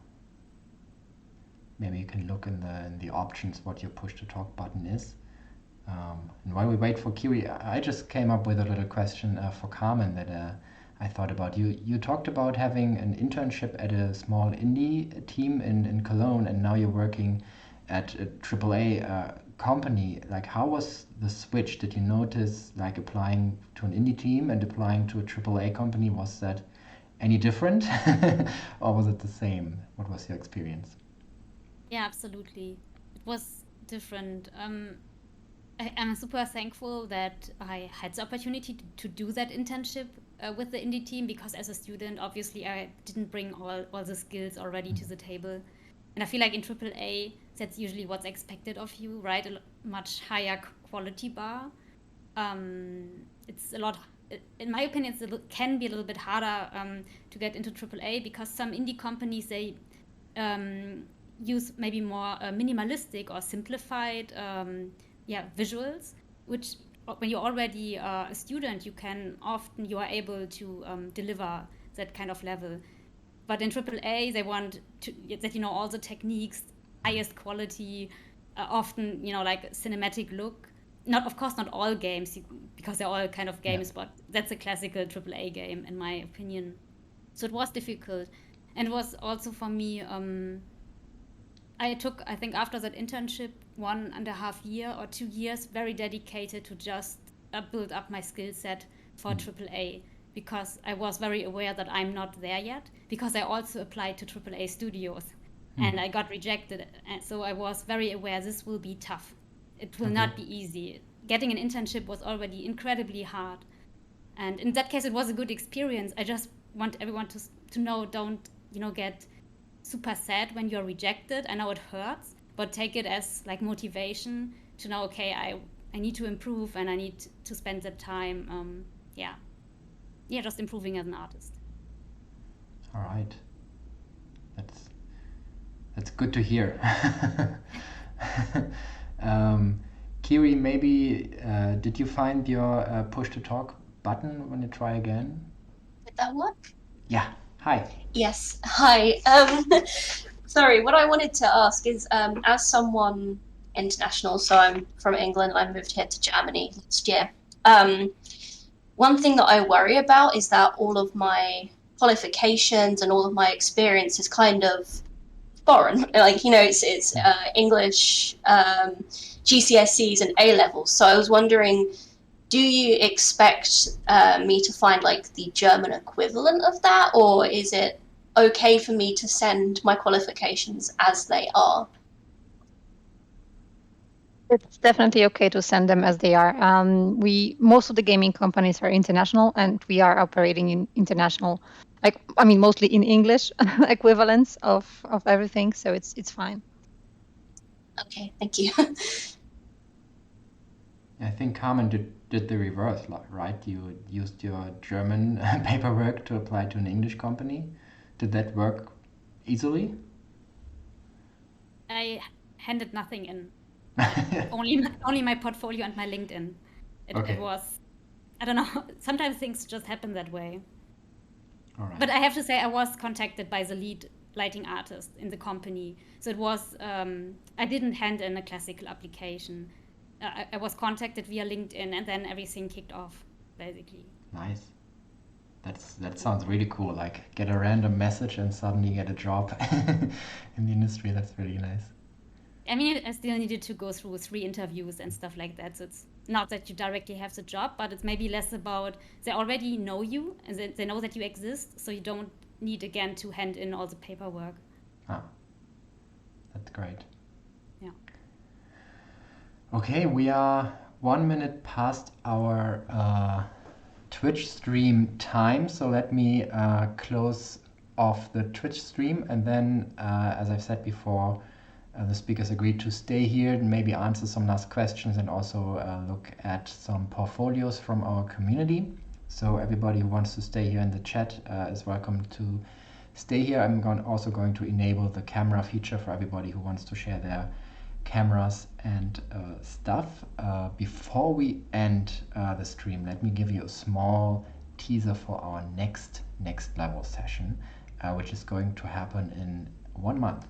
maybe you can look in the options what your push to talk button is. And while we wait for Kiri, I just came up with a little question for Carmen that I thought about. You talked about having an internship at a small indie team in Cologne, and now you're working at a AAA company. Like, how was the switch? Did you notice, like, applying to an indie team and applying to a AAA company, was that any different or was it the same? What was your experience? Yeah, absolutely. It was different. I'm super thankful that I had the opportunity to do that internship with the indie team, because as a student, obviously, I didn't bring all the skills already to the table. And I feel like in AAA, that's usually what's expected of you, right? A much higher quality bar. It's a lot, in my opinion, can be a little bit harder to get into AAA, because some indie companies, they use maybe more minimalistic or simplified visuals, which when you're already a student, you are able to deliver that kind of level. But in AAA, they want that you know all the techniques, highest quality, often like cinematic look. Of course, not all games, because they're all kind of games, but that's a classical AAA game in my opinion. So it was difficult, and it was also for me. I think after that internship, 1.5 year or 2 years, very dedicated to just build up my skill set for AAA, because I was very aware that I'm not there yet, because I also applied to AAA studios and I got rejected. And so I was very aware this will be tough. It will not be easy. Getting an internship was already incredibly hard. And in that case, it was a good experience. I just want everyone to know, don't, get super sad when you're rejected. I know it hurts, but take it as like motivation to know, okay, I need to improve and I need to spend the time, just improving as an artist. All right, that's good to hear. Kiri, maybe did you find your push to talk button when you try again? Did that work? Yeah. Hi. Yes. Hi. Sorry, what I wanted to ask is, as someone international, so I'm from England, I moved here to Germany last year. One thing that I worry about is that all of my qualifications and all of my experience is kind of foreign. Like, it's English, GCSEs and A levels. So I was wondering, do you expect me to find like the German equivalent of that, or is it okay for me to send my qualifications as they are? It's definitely okay to send them as they are. Most of the gaming companies are international, and we are operating in international, mostly in English equivalents of everything. So it's fine. Okay, thank you. I think Carmen did the reverse, right? You used your German paperwork to apply to an English company. Did that work easily? I handed nothing in. only my portfolio and my LinkedIn. It was, I don't know, sometimes things just happen that way. All right. But I have to say, I was contacted by the lead lighting artist in the company. So it was, I didn't hand in a classical application. I was contacted via LinkedIn, and then everything kicked off, basically. Nice. That sounds really cool. Like, get a random message and suddenly get a job in the industry. That's really nice. I mean, I still needed to go through 3 interviews and stuff like that. So it's not that you directly have the job, but it's maybe less about they already know you and they know that you exist. So you don't need again to hand in all the paperwork. Ah, that's great. Yeah. Okay, we are 1 minute past our Twitch stream time. So let me close off the Twitch stream, and then, as I've said before, the speakers agreed to stay here and maybe answer some last questions and also look at some portfolios from our community. So everybody who wants to stay here in the chat is welcome to stay here. I'm also going to enable the camera feature for everybody who wants to share their cameras and stuff. Before we end the stream, let me give you a small teaser for our next level session, which is going to happen in 1 month.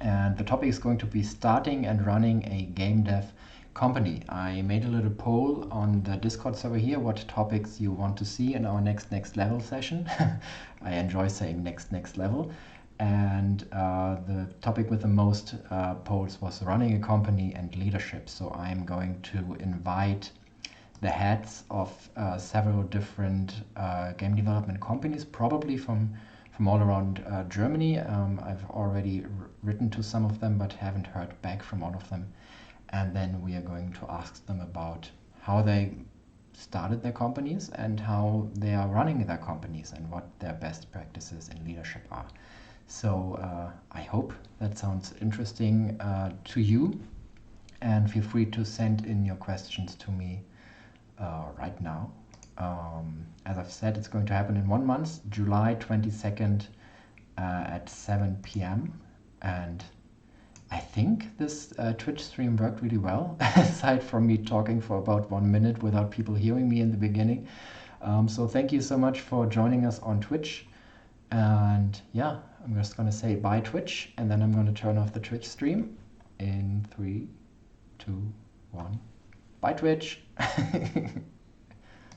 And the topic is going to be starting and running a game dev company. I made a little poll on the Discord server here, what topics you want to see in our next level session. I enjoy saying next level. And the topic with the most polls was running a company and leadership. So I'm going to invite the heads of several different game development companies, probably from all around Germany. I've already written to some of them, but haven't heard back from all of them. And then we are going to ask them about how they started their companies and how they are running their companies and what their best practices in leadership are. So I hope that sounds interesting to you, and feel free to send in your questions to me right now. As I've said, it's going to happen in 1 month, July 22nd at 7 p.m. And I think this Twitch stream worked really well, aside from me talking for about 1 minute without people hearing me in the beginning. So thank you so much for joining us on Twitch. And yeah, I'm just going to say bye Twitch, and then I'm going to turn off the Twitch stream in 3, 2, 1. Bye Twitch!